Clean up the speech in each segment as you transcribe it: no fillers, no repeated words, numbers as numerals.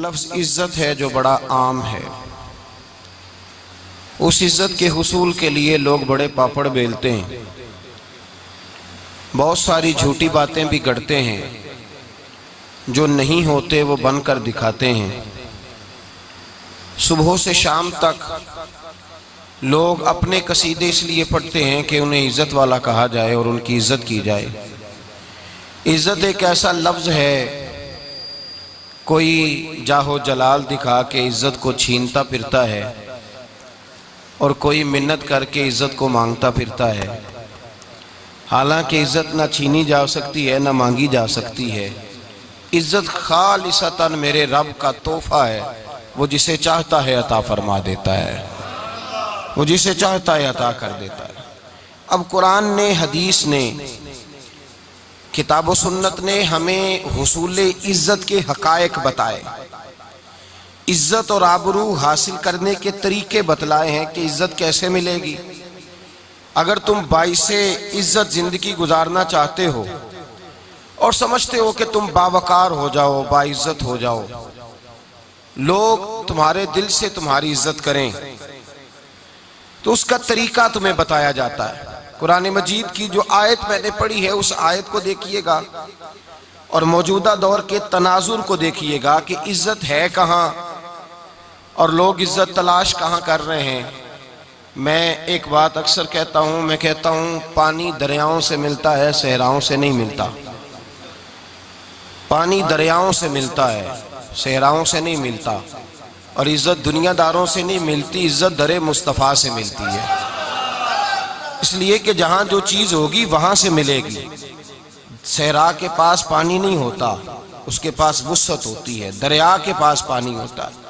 लफ्ज़ इज़्ज़त है जो बड़ा आम है। उस इज़्ज़त के हुसूल के लिए लोग बड़े पापड़ बेलते हैं, बहुत सारी झूठी बातें भी गढ़ते हैं, जो नहीं होते वो बनकर दिखाते हैं। सुबह से शाम तक लोग अपने कसीदे इसलिए पढ़ते हैं कि उन्हें इज़्ज़त वाला कहा जाए और उनकी इज़्ज़त की जाए। इज़्ज़त एक ऐसा लफ्ज़ है, कोई जाहो जलाल दिखा के इज़्ज़त को छीनता फिरता है और कोई मिन्नत करके इज़्ज़त को मांगता फिरता है। हालांकि इज़्ज़त ना छीनी जा सकती है ना मांगी जा सकती है। इज़्ज़त खालिसतन मेरे रब का तोहफा है, वो जिसे चाहता है अता फरमा देता है, वो जिसे चाहता है अता कर देता है। अब कुरान ने, हदीस ने, किताब व सुन्नत ने हमें हुसूल इज़्ज़त के हक़ाइक़ बताए, इज़्ज़त और आबरू हासिल करने के तरीके बतलाए हैं कि इज़्ज़त कैसे मिलेगी। अगर तुम बाइसे इज़्ज़त ज़िंदगी गुजारना चाहते हो और समझते हो कि तुम बावकार हो जाओ, बाइज़्ज़त हो जाओ, लोग तुम्हारे दिल से तुम्हारी इज़्ज़त करें, तो उसका तरीका तुम्हें बताया जाता है। कुरान मजीद की जो आयत मैंने पढ़ी है उस आयत को देखिएगा और मौजूदा दौर के तनाजुर को देखिएगा कि इज़्ज़त है कहाँ और लोग इज़्ज़त तलाश कहाँ कर रहे हैं। मैं एक बात अक्सर कहता हूँ, मैं कहता हूँ पानी दरियाओं से मिलता है, सहराओं से नहीं मिलता। पानी दरियाओं से मिलता है, सहराओं से नहीं मिलता। और इज़्ज़त दुनियादारों से नहीं मिलती, इज़्ज़त दरे मुस्तफ़ा से मिलती है। इसलिए कि जहाँ जो चीज़ होगी वहाँ से मिलेगी। सहरा के पास पानी नहीं होता, उसके पास वुसअत होती है। दरिया के पास पानी होता है,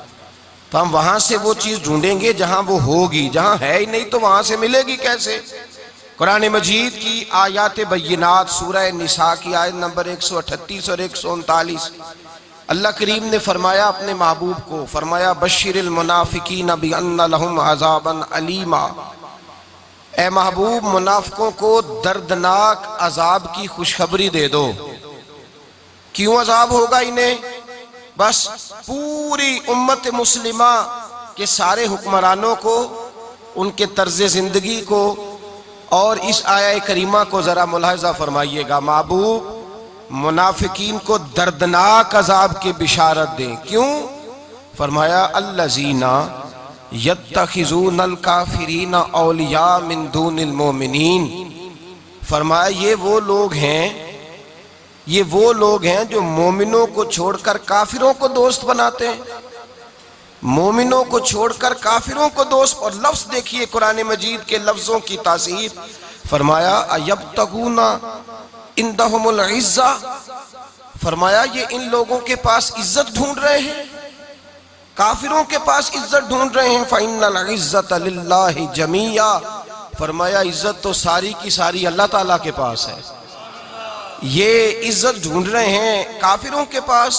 तो हम वहाँ से वो चीज़ ढूंढेंगे जहाँ वो होगी। जहाँ है ही नहीं तो वहाँ से मिलेगी कैसे। कुरान मजीद की आयात बय्यिनात, सूरह निसा की आयत नंबर 138 और 139, अल्लाह करीम ने फरमाया अपने महबूब को, फरमाया बश्शिरिल मुनाफिकीन बिअन्ना लहुम अज़ाबन अलीमा। ए महबूब, मुनाफिकों को दर्दनाक अजाब की खुशखबरी दे दो। क्यों अजाब होगा इन्हें? बस पूरी उम्मत मुस्लिमा के सारे हुक्मरानों को, उनके तर्ज जिंदगी को और इस आया करीमा को जरा मुलाहिजा फरमाइएगा। महबूब, मुनाफिकीन को दर्दनाक अजाब की बिशारत दें। क्यों? फरमाया अल्लज़ीना यत्तखिज़ूनल काफिरीना औलिया मिन दूनिल मोमिनीन। फरमाया ये वो लोग हैं जो मोमिनों को छोड़कर काफिरों को दोस्त बनाते हैं। मोमिनों को छोड़कर काफिरों को दोस्त। और लफ्ज देखिए कुरान मजीद के लफ्जों की तासीर। फरमाया अयब्तगूना इंदहुमुल इज़्ज़ा। फरमाया ये इन लोगों के पास इज्जत ढूंढ रहे हैं, काफिरों के पास इज्जत ढूंढ रहे हैं। फ़इन्नल इज़्ज़त लिल्लाहि जमीया। फरमाया इज्जत तो सारी की सारी अल्लाह ताला के पास है। ये इज्जत ढूंढ रहे हैं काफिरों के पास।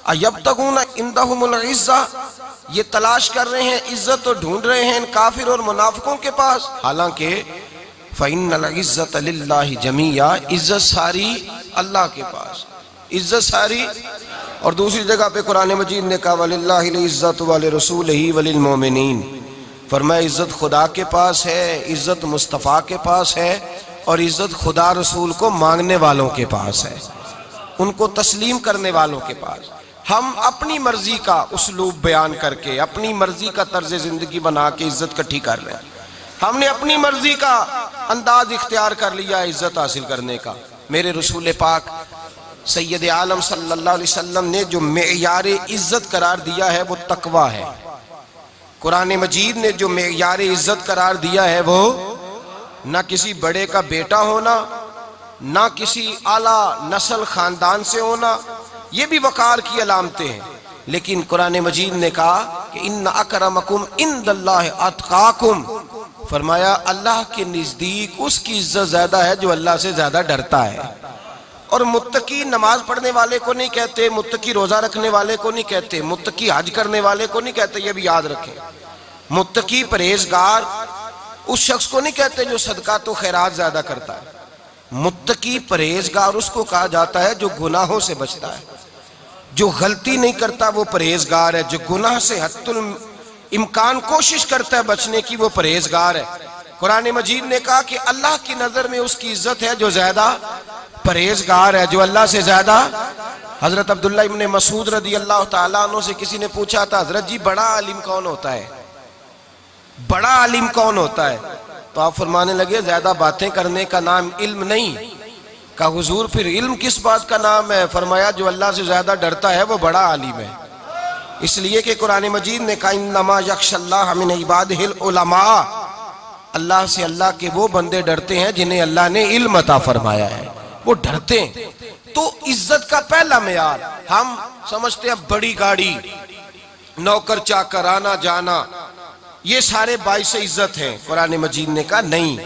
अयब्तगूना इंदहुमुल इज़्ज़ा, ये तलाश कर रहे हैं, इज्जत तो ढूंढ रहे हैं काफिर और मुनाफिकों के पास। हालांकि फ़इन्नल इज़्ज़त लिल्लाहि जमीया, इज्जत सारी अल्लाह के पास, इज्जत सारी। और दूसरी जगह पे कुरान मजीद ने कहा वलिल्लाहिल इज़्ज़तु वलिरसूलिही वलिल मोमिनीन। फरमाया इज्जत खुदा के पास है, इज्जत मुस्तफ़ा के पास है और इज्जत खुदा रसूल को मांगने वालों के पास है, उनको तस्लीम करने वालों के पास। हम अपनी मर्जी का उसलूब बयान करके, अपनी मर्जी का तर्ज जिंदगी बना के इज्जत इकट्ठी कर रहे हैं। हमने अपनी मर्जी का अंदाज इख्तियार कर लिया इज्जत हासिल करने का। मेरे रसूल पाक सैयद आलम सल्लल्लाहु अलैहि वसल्लम ने जो मेयार इज्जत करार दिया है वो तकवा है। कुरान मजीद ने जो मेयार इज्जत करार दिया है वो ना किसी बड़े का बेटा होना, ना किसी आला नस्ल खानदान से होना, ये भी वकार की अलामतें हैं। लेकिन कुरान मजीद ने कहा कि इन्ना अकरमकुम इंदल्लाहि अतकाकुम। फरमाया अल्लाह के नजदीक उसकी इज्जत ज्यादा है जो अल्लाह से ज्यादा डरता है। और मुत्तकी नमाज पढ़ने वाले को नहीं कहते, मुत्तकी रोजा रखने वाले को नहीं कहते, मुत्तकी हज करने वाले को नहीं कहते, ये भी याद रखें। मुत्तकी परहेजगार उस शख्स को नहीं कहते जो सदका तो खैरात ज्यादा करता है। मुत्तकी परहेजगार उसको कहा जाता है जो गुनाहों से बचता है। जो गलती नहीं करता वो परहेजगार है, जो गुनाह से हत्तुल इम्कान कोशिश करता है बचने की वो परहेजगार है। कुरान मजीद ने कहा कि अल्लाह की नजर में उसकी इज्जत है जो ज्यादा परहेजगार है, जो अल्लाह से ज्यादा। हजरत अब्दुल्ला इब्ने मसूद रदी अल्लाह ताला अन्हु से किसी ने पूछा था, हजरत जी बड़ा आलिम कौन होता है, बड़ा आलिम कौन होता है? तो आप फरमाने लगे ज्यादा बातें करने का नाम इल्म नहीं। कहा हुजूर फिर इल्म किस बात का नाम है? फरमाया जो अल्लाह से ज्यादा डरता है वो बड़ा आलिम है। इसलिए कि कुरान मजीद ने कहा इन्नमा यख्शल्लाह मिन इबादिहिल उलमा, अल्लाह से अल्लाह के वो बंदे डरते हैं जिन्हें अल्लाह ने इल्म अता फरमाया है, वो डरते हैं। तो इज्जत का पहला मेयार हम समझते हैं बड़ी गाड़ी, नौकर चाकर, आना जाना, ये सारे बाइस इज्जत हैं। कुरान मजीद ने कहा नहीं,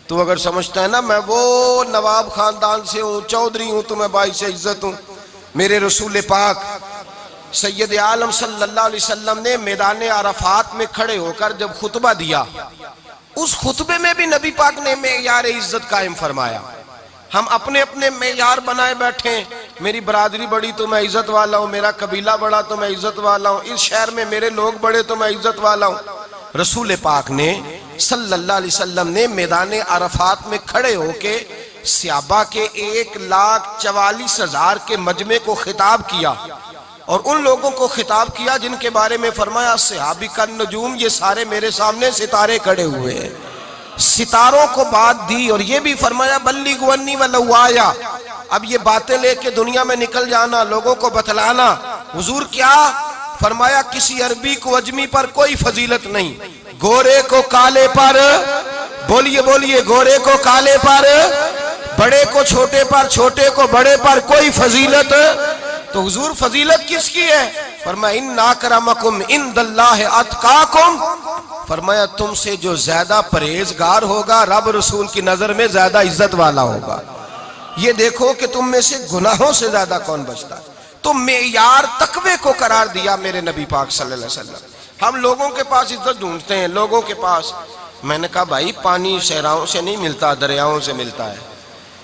तो अगर समझता है ना मैं वो नवाब खानदान से हूँ, चौधरी हूँ, तो मैं बाइस इज्जत हूँ। मेरे रसूल पाक सैयद आलम सल्लल्लाहु अलैहि वसल्लम ने मैदान अरफात में खड़े होकर जब खुतबा दिया, उस खुतबे में भी नबी पाक ने मेयार इज्जत कायम फरमाया। हम अपने अपने मेयार बनाए बैठे, मेरी बरादरी बड़ी तो मैं इज्जत वाला हूँ, मेरा कबीला बड़ा तो मैं इज्जत वाला हूँ, इस शहर में मेरे लोग बड़े तो मैं इज्जत वाला हूँ। रसूल पाक ने सल्लल्लाहु अलैहि वसल्लम ने मैदान अरफात में खड़े होके सहाबा के 1,44,000 के मजमे को खिताब किया और उन लोगों को खिताब किया जिनके बारे में फरमाया सहाबी का नजूम, ये सारे मेरे सामने सितारे खड़े हुए हैं। सितारों को बात दी और ये भी फरमाया बल्लिग वन्नी वलौ आया, अब ये बातें लेके दुनिया में निकल जाना, लोगों को बतलाना। हुजूर क्या फरमाया? किसी अरबी को अजमी पर कोई फजीलत नहीं, गोरे को काले पर, बोलिए बोलिए, गोरे को काले पर, बड़े को छोटे पर, छोटे को बड़े पर कोई फजीलत। तो हुजूर फजीलत किसकी है? फरमाया इन्ना अक्रमकुम इंदल्लाहि अतकाकुम, फरमाया तुमसे जो ज्यादा परहेजगार होगा रब रसूल की नजर में ज्यादा इज्जत वाला होगा। ये देखो कि तुम में से गुनाहों से ज्यादा कौन बचता है। तो मेयार तकवे को करार दिया मेरे नबी पाक सल्लल्लाहु अलैहि वसल्लम। हम लोगों के पास इज्जत ढूंढते हैं, लोगों के पास। मैंने कहा भाई पानी सहराओं से नहीं मिलता, दरियाओं से मिलता है।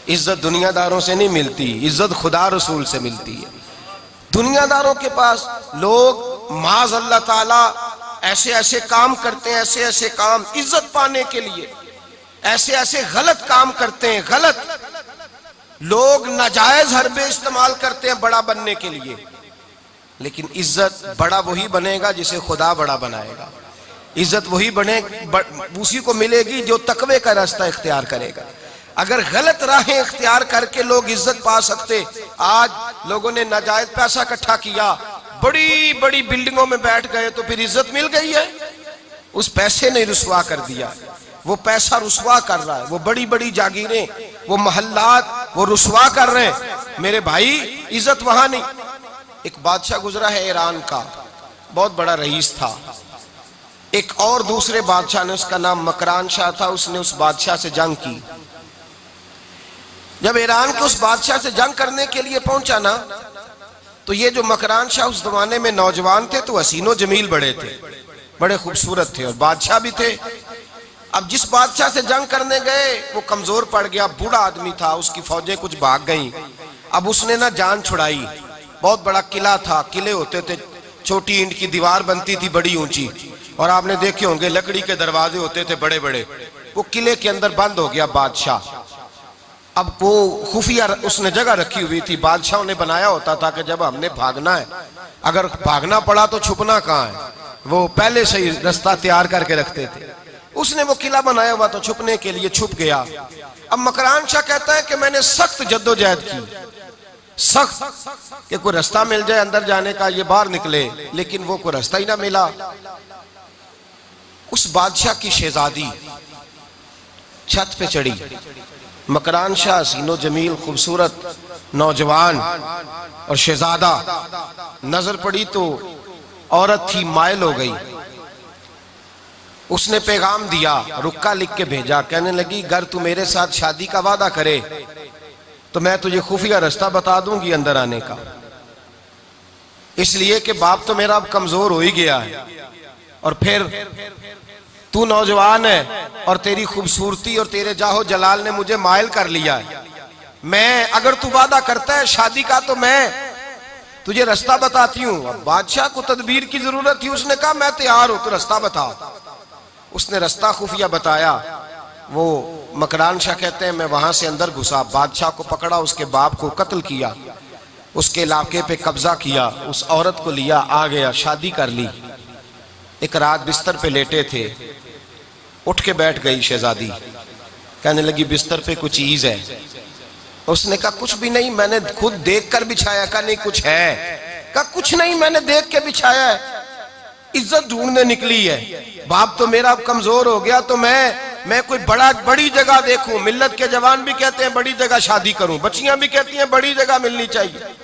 इज्जत दुनियादारों से नहीं मिलती, इज्जत खुदा रसूल से मिलती है। दुनियादारों के पास लोग माज अल्लाह ताला ऐसे ऐसे काम करते हैं, ऐसे ऐसे काम इज्जत पाने के लिए ऐसे ऐसे गलत काम करते हैं। गलत लोग नाजायज हरबे इस्तेमाल करते हैं बड़ा बनने के लिए, लेकिन इज्जत बड़ा वही बनेगा जिसे खुदा बड़ा बनाएगा। इज्जत वही उसी को मिलेगी जो तकवे का रास्ता इख्तियार करेगा। अगर गलत राहें इख्तियार करके लोग इज्जत पा सकते, आज लोगों ने नाजायज पैसा इकट्ठा किया, बड़ी बड़ी बिल्डिंगों में बैठ गए, तो फिर इज्जत मिल गई है? उस पैसे ने रुसवा कर दिया, वो पैसा रुसवा कर रहा है, वो बड़ी बड़ी जागीरें, वो महल्लात वो रुसवा कर रहे हैं। मेरे भाई इज्जत वहां नहीं। एक बादशाह गुजरा है ईरान का, बहुत बड़ा रईस था। एक और दूसरे बादशाह ने, उसका नाम मकरान शाह था, उसने उस बादशाह से जंग की। जब ईरान के उस बादशाह से जंग करने के लिए पहुंचा ना, तो ये जो मकरान शाह उस जमाने में नौजवान थे, तो हसीनो जमील बड़े थे, बड़े खूबसूरत थे और बादशाह भी थे। अब जिस बादशाह से जंग करने गए वो कमजोर पड़ गया, बूढ़ा आदमी था, उसकी फौजें कुछ भाग गईं। अब उसने ना जान छुड़ाई। बहुत बड़ा किला था, किले होते थे, छोटी ईंट की दीवार बनती थी बड़ी ऊंची, और आपने देखे होंगे लकड़ी के दरवाजे होते थे बड़े बड़े। वो किले के अंदर बंद हो गया बादशाह। अब वो खुफिया उसने जगह रखी हुई थी, बादशाहों ने बनाया होता था कि जब हमने भागना है, अगर भागना पड़ा तो छुपना कहाँ है, वो पहले से ही रास्ता तैयार करके रखते थे। उसने वो किला बनाया हुआ तो छुपने के लिए छुप गया। अब मकरान शाह कहता है कि मैंने सख्त जद्दोजहद की, सख्त कि कोई रास्ता मिल जाए अंदर जाने का, ये बाहर निकले, लेकिन वो कोई रास्ता ही ना मिला। उस बादशाह की शहजादी छत पे चढ़ी। मकरान शाह हसीनो जमील खूबसूरत नौजवान और शहजादा, नजर पड़ी तो औरत थी, मायल हो गई। उसने पैगाम दिया, रुक्का लिख के भेजा, कहने लगी अगर तू मेरे साथ शादी का वादा करे तो मैं तुझे खुफिया रास्ता बता दूंगी अंदर आने का। इसलिए कि बाप तो मेरा अब कमजोर हो ही गया है, और फिर तू नौजवान है और तेरी खूबसूरती और तेरे जाहो जलाल ने मुझे मायल कर लिया है। मैं अगर तू वादा करता है शादी का तो मैं तुझे रास्ता बताती हूँ। अब बादशाह को तदबीर की जरूरत थी, उसने कहा मैं तैयार हूं, तो रास्ता बता। उसने रास्ता खुफिया बताया। वो मकरान शाह कहते हैं मैं वहां से अंदर घुसा, बादशाह को पकड़ा, उसके बाप को कत्ल किया, उसके इलाके पे कब्जा किया, उस औरत को लिया, आ गया, शादी कर ली। एक रात बिस्तर पे लेटे थे, उठ के बैठ गई शहजादी, कहने लगी बिस्तर पे कुछ चीज है। उसने कहा कुछ भी नहीं, मैंने खुद देख कर बिछाया। कहा नहीं कुछ है। कहा कुछ नहीं, मैंने देख के बिछाया है, इज्जत ढूंढने निकली है। बाप तो मेरा कमजोर हो गया, तो मैं कोई बड़ी जगह देखूं। मिल्लत के जवान भी कहते हैं बड़ी जगह शादी करूं, बच्चियां भी कहती हैं बड़ी जगह मिलनी चाहिए।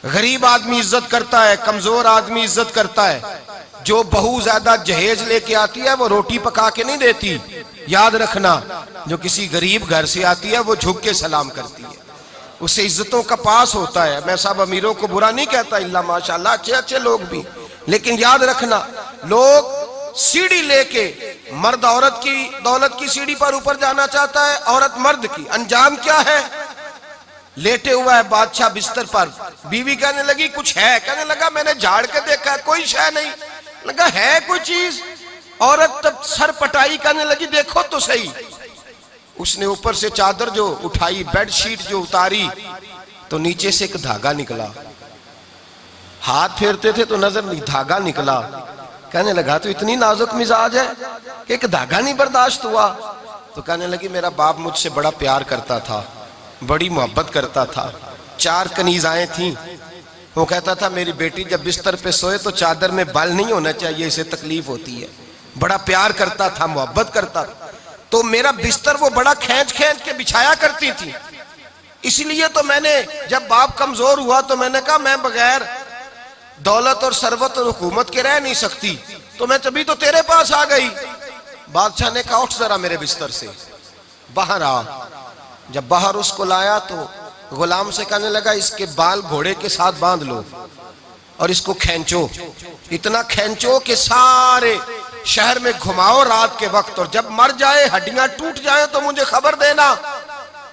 गरीब आदमी इज्जत करता है, कमजोर आदमी इज्जत करता है। जो बहू ज्यादा जहेज लेके आती है वो रोटी पका के नहीं देती, याद रखना। जो किसी गरीब घर से आती है वो झुक के सलाम करती है, उससे इज्जतों का पास होता है। मैं सब अमीरों को बुरा नहीं कहता, इल्ला माशाल्लाह अच्छे अच्छे लोग भी, लेकिन याद रखना लोग सीढ़ी लेके, मर्द औरत की दौलत की सीढ़ी पर ऊपर जाना चाहता है, औरत मर्द की। अंजाम क्या है? लेटे हुआ है बादशाह बिस्तर पर, बीवी कहने लगी कुछ है। कहने लगा मैंने झाड़ के देखा है, कोई शय नहीं। लगा है कोई चीज। औरत तब सर पटाई, कहने लगी देखो तो सही। उसने ऊपर से चादर जो उठाई, बेडशीट जो उतारी, तो नीचे से एक धागा निकला। हाथ फेरते थे तो नजर नहीं, धागा निकला। कहने लगा तो इतनी नाजुक मिजाज है कि एक धागा नहीं बर्दाश्त हुआ। तो कहने लगी मेरा बाप मुझसे बड़ा प्यार करता था, बड़ी मोहब्बत करता था। 4 कनीज़ाएं थीं। वो कहता था मेरी बेटी जब बिस्तर पे सोए तो चादर में बाल नहीं होना चाहिए, इसे तकलीफ होती है। बड़ा प्यार करता था, मोहब्बत करता था। तो मेरा बिस्तर वो बड़ा खींच खींच के बिछाया करती थी। इसलिए तो मैंने जब बाप कमजोर हुआ तो मैंने कहा मैं बगैर दौलत और सरवत और हुकूमत के रह नहीं सकती, तो मैं तभी तो तेरे पास आ गई। बादशाह ने कहा उठ जरा मेरे बिस्तर से, बाहर आ। जब बाहर उसको लाया तो गुलाम से कहने लगा इसके बाल घोड़े के साथ बांध लो और इसको खींचो, इतना खींचो कि सारे शहर में घुमाओ रात के वक्त, और जब मर जाए हड्डियां टूट जाए तो मुझे खबर देना।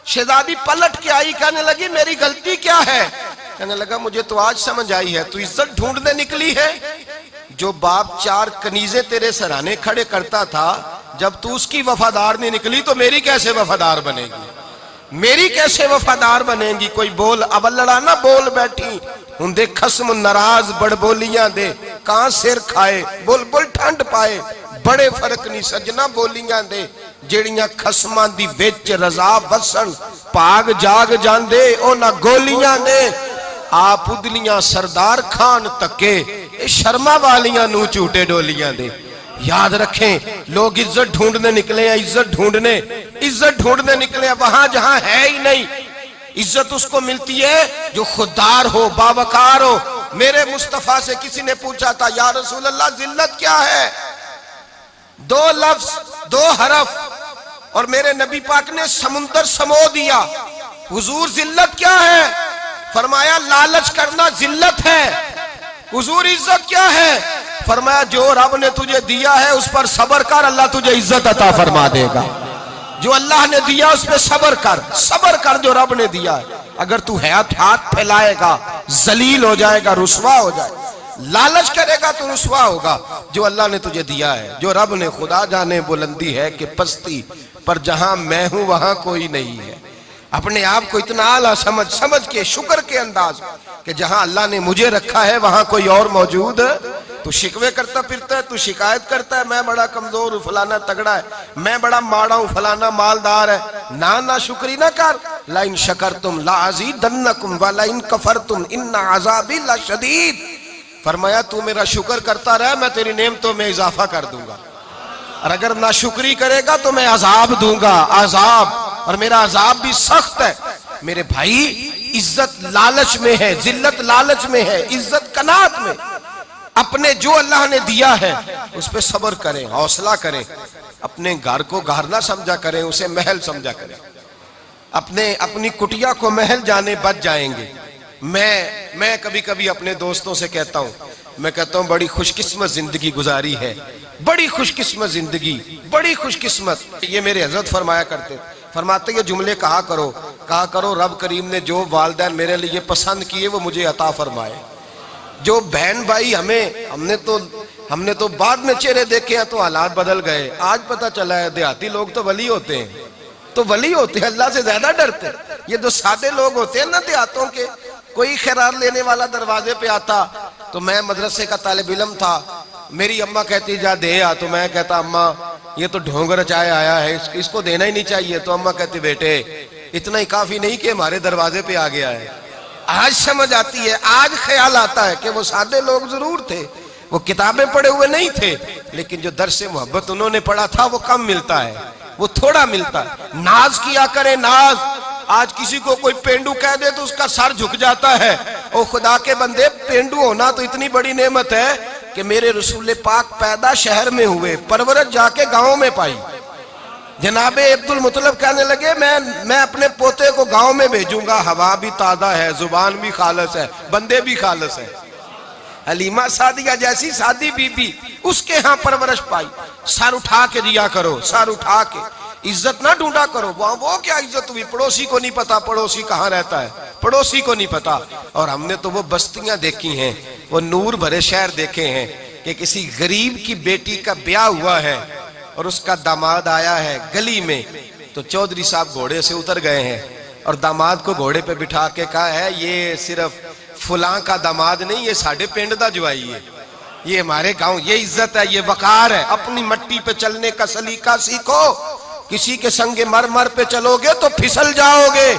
शहजादी पलट के आई, कहने लगी मेरी गलती क्या है? कहने लगा मुझे तो आज समझ आई है, तू इज्जत ढूंढने निकली है। जो बाप 4 कनीजे तेरे सराहने खड़े करता था, जब तू उसकी वफादार नहीं निकली तो मेरी कैसे वफादार बनेगी? मेरी कैसे वफादार बनेगी? कोई बोल अवलड़ा ना बोल बैठी हुंदे खस्म नाराज बड़ बोलियां दे, कां सिर खाए बुलबुल ठंड पाए। बड़े फर्क नहीं सजना बोलियां दे, जेड़ियां खस्मां दी विच रजा वसन भाग जाग जांदे ओना गोलियां दे। आप उदलियां सरदार खान तके शर्मा वालियां नू झूठे डोलियां दे। याद रखें लोग इज्जत ढूंढने निकले हैं, इज्जत ढूंढने निकले हैं वहां जहां है ही नहीं। इज्जत उसको मिलती है जो खुददार हो, बावकार हो। मेरे मुस्तफा से किसी ने पूछा था या रसूल अल्लाह जिल्लत क्या है? 2 लफ्ज 2 हरफ और मेरे नबी पाक ने समुंदर समो दिया। हुजूर जिल्लत क्या है? फरमाया लालच करना जिल्लत है। हुजूर इज्जत क्या है? फरमाया जो रब ने तुझे दिया है उस पर सब्र कर, अल्लाह तुझे इज्जत अता फरमा देगा। जो अल्लाह ने दिया उस पर सब्र कर जो रब ने दिया है। अगर तू हाथ फैलाएगा जलील हो जाएगा, रुसवा हो जाएगा। लालच करेगा तो रुसवा होगा। जो अल्लाह ने तुझे दिया है, जो रब ने, खुदा जाने बुलंदी है कि पस्ती, पर जहां मैं हूं वहां कोई नहीं है। अपने आप को इतना आला समझ के शुक्र के अंदाज कि जहां अल्लाह ने मुझे रखा है वहां कोई और मौजूद। तू शिकवे करता फिरता है, तू शिकायत करता है मैं बड़ा कमजोर हूं, फलाना तगड़ा है, मैं बड़ा माड़ा हूं, फलाना मालदार है। ना शुक्री ना कर। लाइन शकरतुम लाज़ीदन्नकुम व लाइन कफरतुम इन्ना अज़ाबी लशदीद। फरमाया तू मेरा शुक्र करता रह, मैं तेरी नेमतों में इजाफा कर दूंगा, और अगर ना शुक्री करेगा तो मैं अजाब दूंगा, अजाब, और मेरा अजाब भी सख्त है। मेरे भाई इज्जत लालच में है, जिल्लत लालच में है, इज्जत कनात में। अपने जो अल्लाह ने दिया है उस पर सब्र करें, हौसला करें। अपने घर को घर ना समझा करें, उसे महल समझा करें। अपनी कुटिया को महल जाने बच जाएंगे। मैं कभी कभी अपने दोस्तों से कहता हूं, मैं कहता हूं बड़ी खुशकिस्मत जिंदगी गुजारी है, बड़ी खुशकिस्मत जिंदगी, बड़ी खुशकिस्मत। ये मेरे हजरत फरमाया करते, फरमाते ये जुमले कहा करो कहा करो रब करीम ने जो वालिदैन मेरे लिए पसंद किए वो मुझे अता फरमाए। जो बहन भाई हमने तो बाद में चेहरे देखे हैं तो हालात बदल गए। आज पता चला है देहाती लोग तो वली होते हैं, तो वली होते हैं, अल्लाह से ज्यादा डरते। ये जो सादे लोग होते हैं ना देहातों के, कोई खैरात लेने वाला दरवाजे पे आता तो मैं मदरसे का तालिब इल्म था, मेरी अम्मा कहती जा दे आ, तो मैं कहता अम्मा ये तो ढोंग रचाए आया है, इसको देना ही नहीं चाहिए। तो अम्मा कहती बेटे इतना ही काफी नहीं कि हमारे दरवाजे पे आ गया है। आज समझ आती है, आज ख्याल आता है कि वो सादे लोग जरूर थे, वो किताबें पढ़े हुए नहीं थे, लेकिन जो दर्से मोहब्बत उन्होंने पढ़ा था वो कम मिलता है, वो थोड़ा मिलता है। नाज किया करे नाज। आज किसी को कोई पेंडू कह दे तो उसका सर झुक जाता है। ओ खुदा के बंदे, पेंडू होना तो इतनी बड़ी नेमत है कि मेरे रसूल पाक पैदा शहर में हुए, परवरत जाके गांव में पाई। जनाबे अब्दुल मुतलब कहने लगे मैं अपने पोते को गांव में भेजूंगा, हवा भी ताजा है, जुबान भी खालस है, बंदे भी खालस है। हलीमा सादिया जैसी सादी बीबी, उसके यहाँ परवरिश पाई। सर उठा के दिया करो, सर उठा के, इज्जत ना ढूंढा करो। वो क्या इज्जत हुई, पड़ोसी को नहीं पता पड़ोसी कहाँ रहता है, पड़ोसी को नहीं पता। और हमने तो वो बस्तियां देखी हैं, वो नूर भरे शहर देखे हैं कि किसी गरीब की बेटी का ब्याह हुआ है और उसका दामाद आया है गली में, तो चौधरी साहब घोड़े से उतर गए हैं और दामाद को घोड़े पे बिठा के कहा है ये सिर्फ फुलां का दामाद नहीं, ये साढ़े पिंड दा जवाई है, ये हमारे गांव, ये इज्जत है, ये वकार है। अपनी मट्टी पे चलने का सलीका सीखो, किसी के संगे मर मर पे चलोगे तो फिसल जाओगे।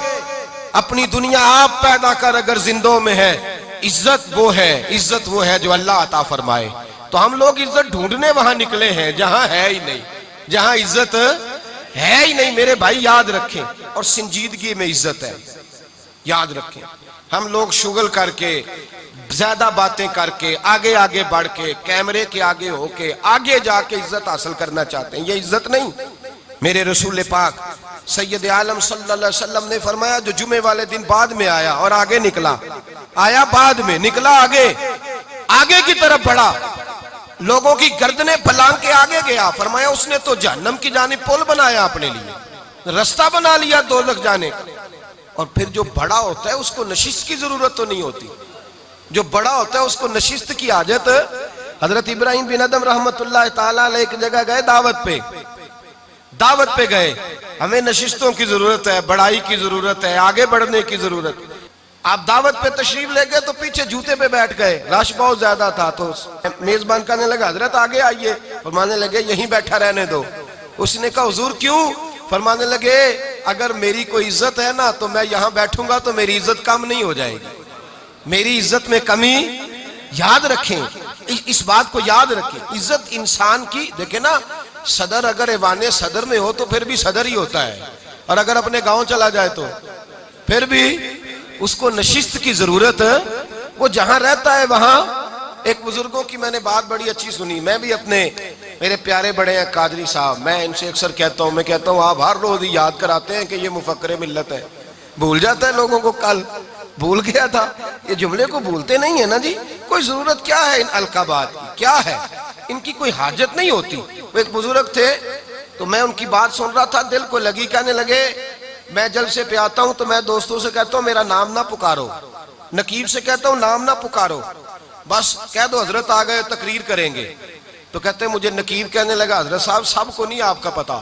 अपनी दुनिया आप पैदा कर अगर जिंदों में है, इज्जत वो है जो अल्लाह अता फरमाए। तो हम लोग इज्जत ढूंढने वहां निकले हैं जहां है ही नहीं, जहां इज्जत है ही नहीं। मेरे भाई याद रखें, और संजीदगी में इज्जत है, याद रखें। हम लोग शुगल करके, ज्यादा बातें करके, आगे आगे बढ़ के, कैमरे के आगे होके आगे जाके इज्जत हासिल करना चाहते हैं, ये इज्जत नहीं। मेरे रसूल पाक सैयद आलम सल्लल्लाहु अलैहि वसल्लम ने फरमाया जो जुमे वाले दिन बाद में आया और आगे निकला, आया बाद में, निकला आगे की तरफ बढ़ा, लोगों की गर्दनें फलांग के आगे गया। फरमाया उसने तो जहन्नम की जानिब पुल बनाया, अपने लिए रास्ता बना लिया दोज़ख जाने का। और फिर जो बड़ा होता है उसको नशिस्त की जरूरत तो नहीं होती, जो बड़ा होता है उसको नशिस्त की आदत। हजरत इब्राहिम बिन अदम रहमतुल्लाह ताला अलैह एक जगह गए, दावत पे गए। हमें नशिस्तों की जरूरत है, बढ़ाई की जरूरत है, आगे बढ़ने की जरूरत। आप दावत पे तशरीफ ले गए तो पीछे जूते पे बैठ गए, रश बहुत ज्यादा था, तो मेजबान कहने लगा हजरत आगे आइए, फरमाने लगे यहीं बैठा रहने दो। उसने कहा हुजूर क्यों? फरमाने लगे अगर मेरी कोई इज्जत है ना तो मैं यहाँ बैठूंगा तो मेरी इज्जत कम नहीं हो जाएगी, मेरी इज्जत में कमी। याद रखें, इस बात को याद रखें, इज्जत इंसान की। देखे ना, सदर अगर ऐवाने सदर में हो तो फिर भी सदर ही होता है, और अगर अपने गांव चला जाए तो फिर भी उसको नशिस्त की जरूरत है। वो जहां रहता है वहां। एक बुजुर्गों की मैंने बात बड़ी अच्छी सुनी, मैं भी अपने, मेरे प्यारे बड़े हैं कादरी साहब, मैं इनसे अक्सर कहता हूँ, मैं कहता हूँ आप हर रोज याद कराते हैं कि ये मुफक्कर मिल्लत है, भूल जाता है लोगों को। कल भूल गया था, ये जुमले को भूलते नहीं है ना जी। कोई जरूरत क्या है इन अलकाबात की, क्या है, इनकी कोई हाजत नहीं होती। वो एक बुजुर्ग थे तो मैं उनकी बात सुन रहा था, दिल को लगी, कहने लगे मैं जलसे पे आता हूं तो मैं दोस्तों से कहता हूं मेरा नाम ना पुकारो, नकीब से कहता हूं नाम ना पुकारो, बस कह दो हजरत आ गए तकरीर करेंगे। तो कहते हैं मुझे नकीब कहने लगा हजरत साहब सबको नहीं आपका पता,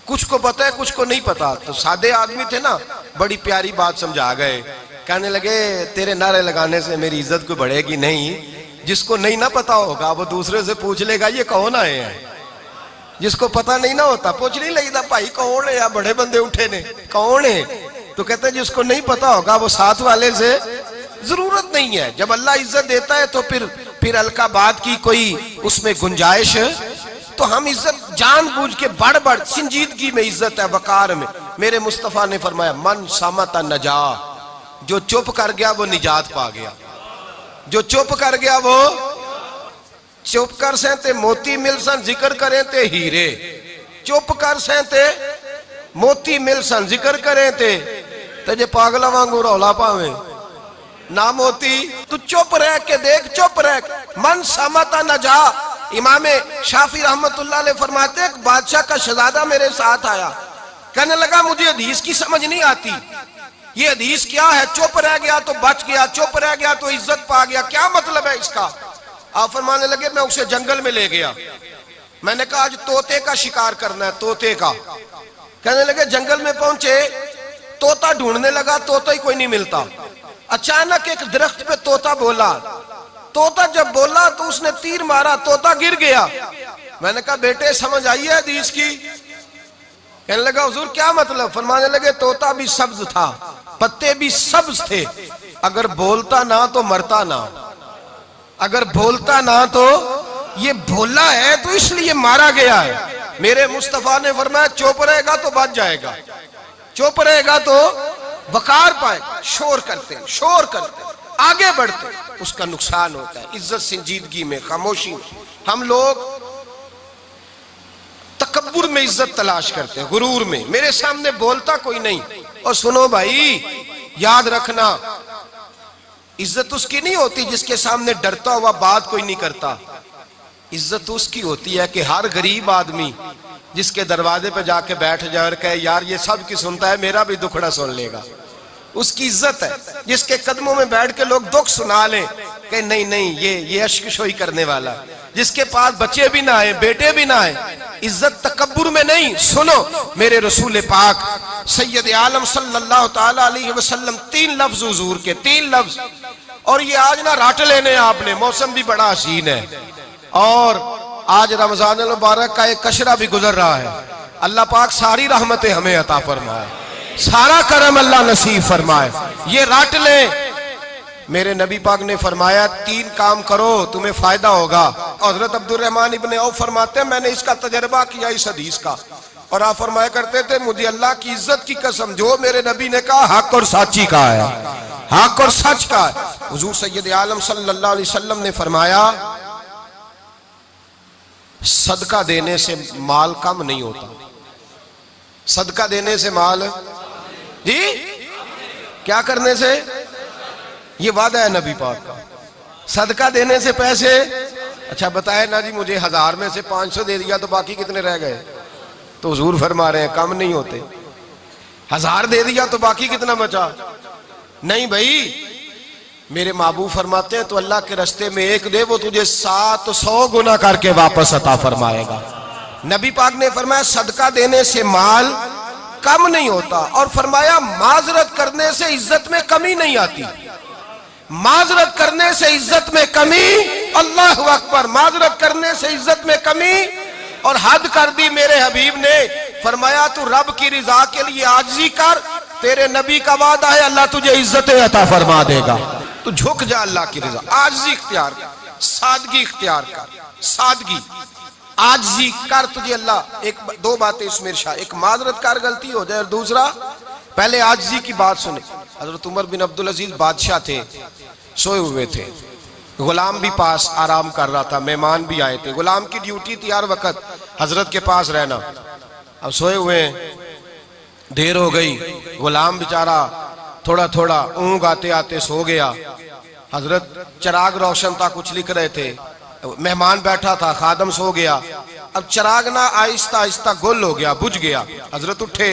कुछ को पता है कुछ को नहीं पता। तो सादे आदमी थे ना, बड़ी प्यारी बात समझा गए। कहने लगे तेरे नारे लगाने से मेरी इज्जत को बढ़ेगी नहीं, जिसको नहीं ना पता होगा वो दूसरे से पूछ लेगा ये कौन आए हैं। जिसको पता नहीं ना होता पूछ नहीं लगता भाई कौन है, या बड़े बंदे उठे ने कौन है, तो कहते हैं जिसको नहीं पता होगा वो साथ वाले से जरूरत नहीं है। जब अल्लाह इज्जत देता है तो फिर अलकाबाद की कोई उसमें गुंजाइश। तो हम इज्जत जानबूझ के बढ़ संजीदगी में इज्जत है, वकार में। मेरे मुस्तफा ने फरमाया मन सामता नजा, जो चुप कर गया वो निजात पा गया, जो चुप कर गया वो चुप कर सहते मोती मिल सन जिक्र करें ते हीरे, चुप कर सहते मोती मिल सन जिक्र करें ते जे पागला वांगू रौला पावे ना मोती। तू चुप रह के देख, चुप रह, मन समता न जा। इमाम शाफी रहमतुल्लाह अलैह फरमाते एक बादशाह का शहजादा मेरे साथ आया, कहने लगा मुझे हदीस की समझ नहीं आती, ये हदीस क्या है, चुप रह गया तो बच गया, चुप रह गया तो इज्जत पा गया, क्या मतलब है इसका। आप फरमाने लगे मैं उसे जंगल में ले गया, मैंने कहा आज तोते का शिकार करना है, तोते का। कहने लगे जंगल में पहुंचे, तोता ढूंढने लगा, तोता ही कोई नहीं मिलता। अचानक एक दरख्त पे तोता बोला, तोता जब बोला तो उसने तीर मारा, तोता गिर गया। मैंने कहा बेटे समझ आई है हदीस की। कहने लगा हुजूर क्या मतलब। फरमाने लगे तोता भी सब्ज था, पत्ते भी सब्ज थे, अगर बोलता ना तो मरता ना, अगर बोलता ना तो, ये भोला है तो इसलिए मारा गया है। मेरे मुस्तफा ने फरमाया चुप रहेगा तो बच जाएगा, चुप रहेगा तो वकार पाएगा। शोर करते हैं, शोर करते हैं, आगे बढ़ते हैं, उसका नुकसान होता है। इज्जत संजीदगी में, खामोशी में। हम लोग तकब्बुर में इज्जत तलाश करते हैं, गुरूर में, मेरे सामने बोलता कोई नहीं। और सुनो भाई याद रखना, इज्जत उसकी नहीं होती जिसके सामने डरता हुआ बात कोई नहीं करता। इज्जत उसकी होती है कि हर गरीब आदमी जिसके दरवाजे पे जाके बैठ जाए और कहे यार ये सब की सुनता है, मेरा भी दुखड़ा सुन लेगा, उसकी इज्जत है। जिसके कदमों में बैठ के लोग दुख सुना लें कि नहीं नहीं ये अश्कशोई करने वाला, जिसके पास बच्चे भी ना आए, बेटे भी ना आए। इज्जत तकब्बुर में नहीं। सुनो मेरे रसूल पाक सैयद आलम सल्लल्लाहु ताला अलैहि वसल्लम, 3 लफ्ज हुजूर के, 3 लफ्ज। और ये आज ना राट लेने आपने, मौसम भी बड़ा हसीन है और आज रमजान मुबारक का एक कशरा भी गुजर रहा है। अल्लाह पाक सारी रहमतें हमें अता फरमाए, सारा करम अल्लाह नसीब फरमाए। ये राट ले। मेरे नबी पाक ने फरमाया 3 काम करो तुम्हें फायदा होगा। हजरत अब्दुर्रहमान इब्ने औफ फरमाते हैं मैंने इसका तजर्बा किया इस हदीस का, और आप फरमाया करते थे मुझे अल्लाह की इज्जत की कसम, जो मेरे नबी ने कहा हक और साची का है, हक और सच का है। हुजूर सैयद आलम सल्लल्लाहु अलैहि वसल्लम ने फरमाया सदका देने से माल कम नहीं होता। सदका देने से माल, जी क्या करने से, ये वादा है नबी पाक का। सदका देने से पैसे, अच्छा बताए ना जी मुझे 1000 में से 500 दे दिया तो बाकी कितने रह गए, तो हुजूर फरमा रहे हैं कम नहीं होते। 1000 दे दिया तो बाकी कितना बचा, नहीं भाई। मेरे महबूब फरमाते हैं तो अल्लाह के रास्ते में एक दे, वो तुझे 700 गुना करके वापस अता फरमाएगा। नबी पाक ने फरमाया सदका देने से माल कम नहीं होता, और फरमाया माजरत करने से इज्जत में कमी नहीं आती। माजरत करने से इज्जत में कमी, अल्लाह अकबर, माजरत करने से इज्जत में कमी। और हद कर दी मेरे हबीब ने, फरमाया तू रब की रिजा के लिए आजिज़ी कर, तेरे नबी का वादा है अल्लाह तुझे इज्जतें अता फरमा देगा। तू झुक जा अल्लाह की रिजा, आजिज़ी इख्तियार कर, सादगी इख्तियार कर, सादगी आजिज़ी कर, तुझे अल्लाह। एक 2 बातें इसमें इरशाद, एक माजरत कर गलती हो जाए, और दूसरा पहले आजिज़ी की बात सुने। हजरत उमर बिन अब्दुल अजीज बादशाह थे, सोए हुए थे, गुलाम भी पास आराम कर रहा था, मेहमान भी आए थे। गुलाम की ड्यूटी थी हर वक्त हजरत के पास रहना। अब सोए हुए, देर हो गई, गुलाम बेचारा थोड़ा थोड़ा ऊँग आते आते सो गया। हजरत चिराग रोशन था, कुछ लिख रहे थे, मेहमान बैठा था, खादम सो गया। अब चिराग ना आहिस्ता आहिस्ता गुल हो गया, बुझ गया। हजरत उठे,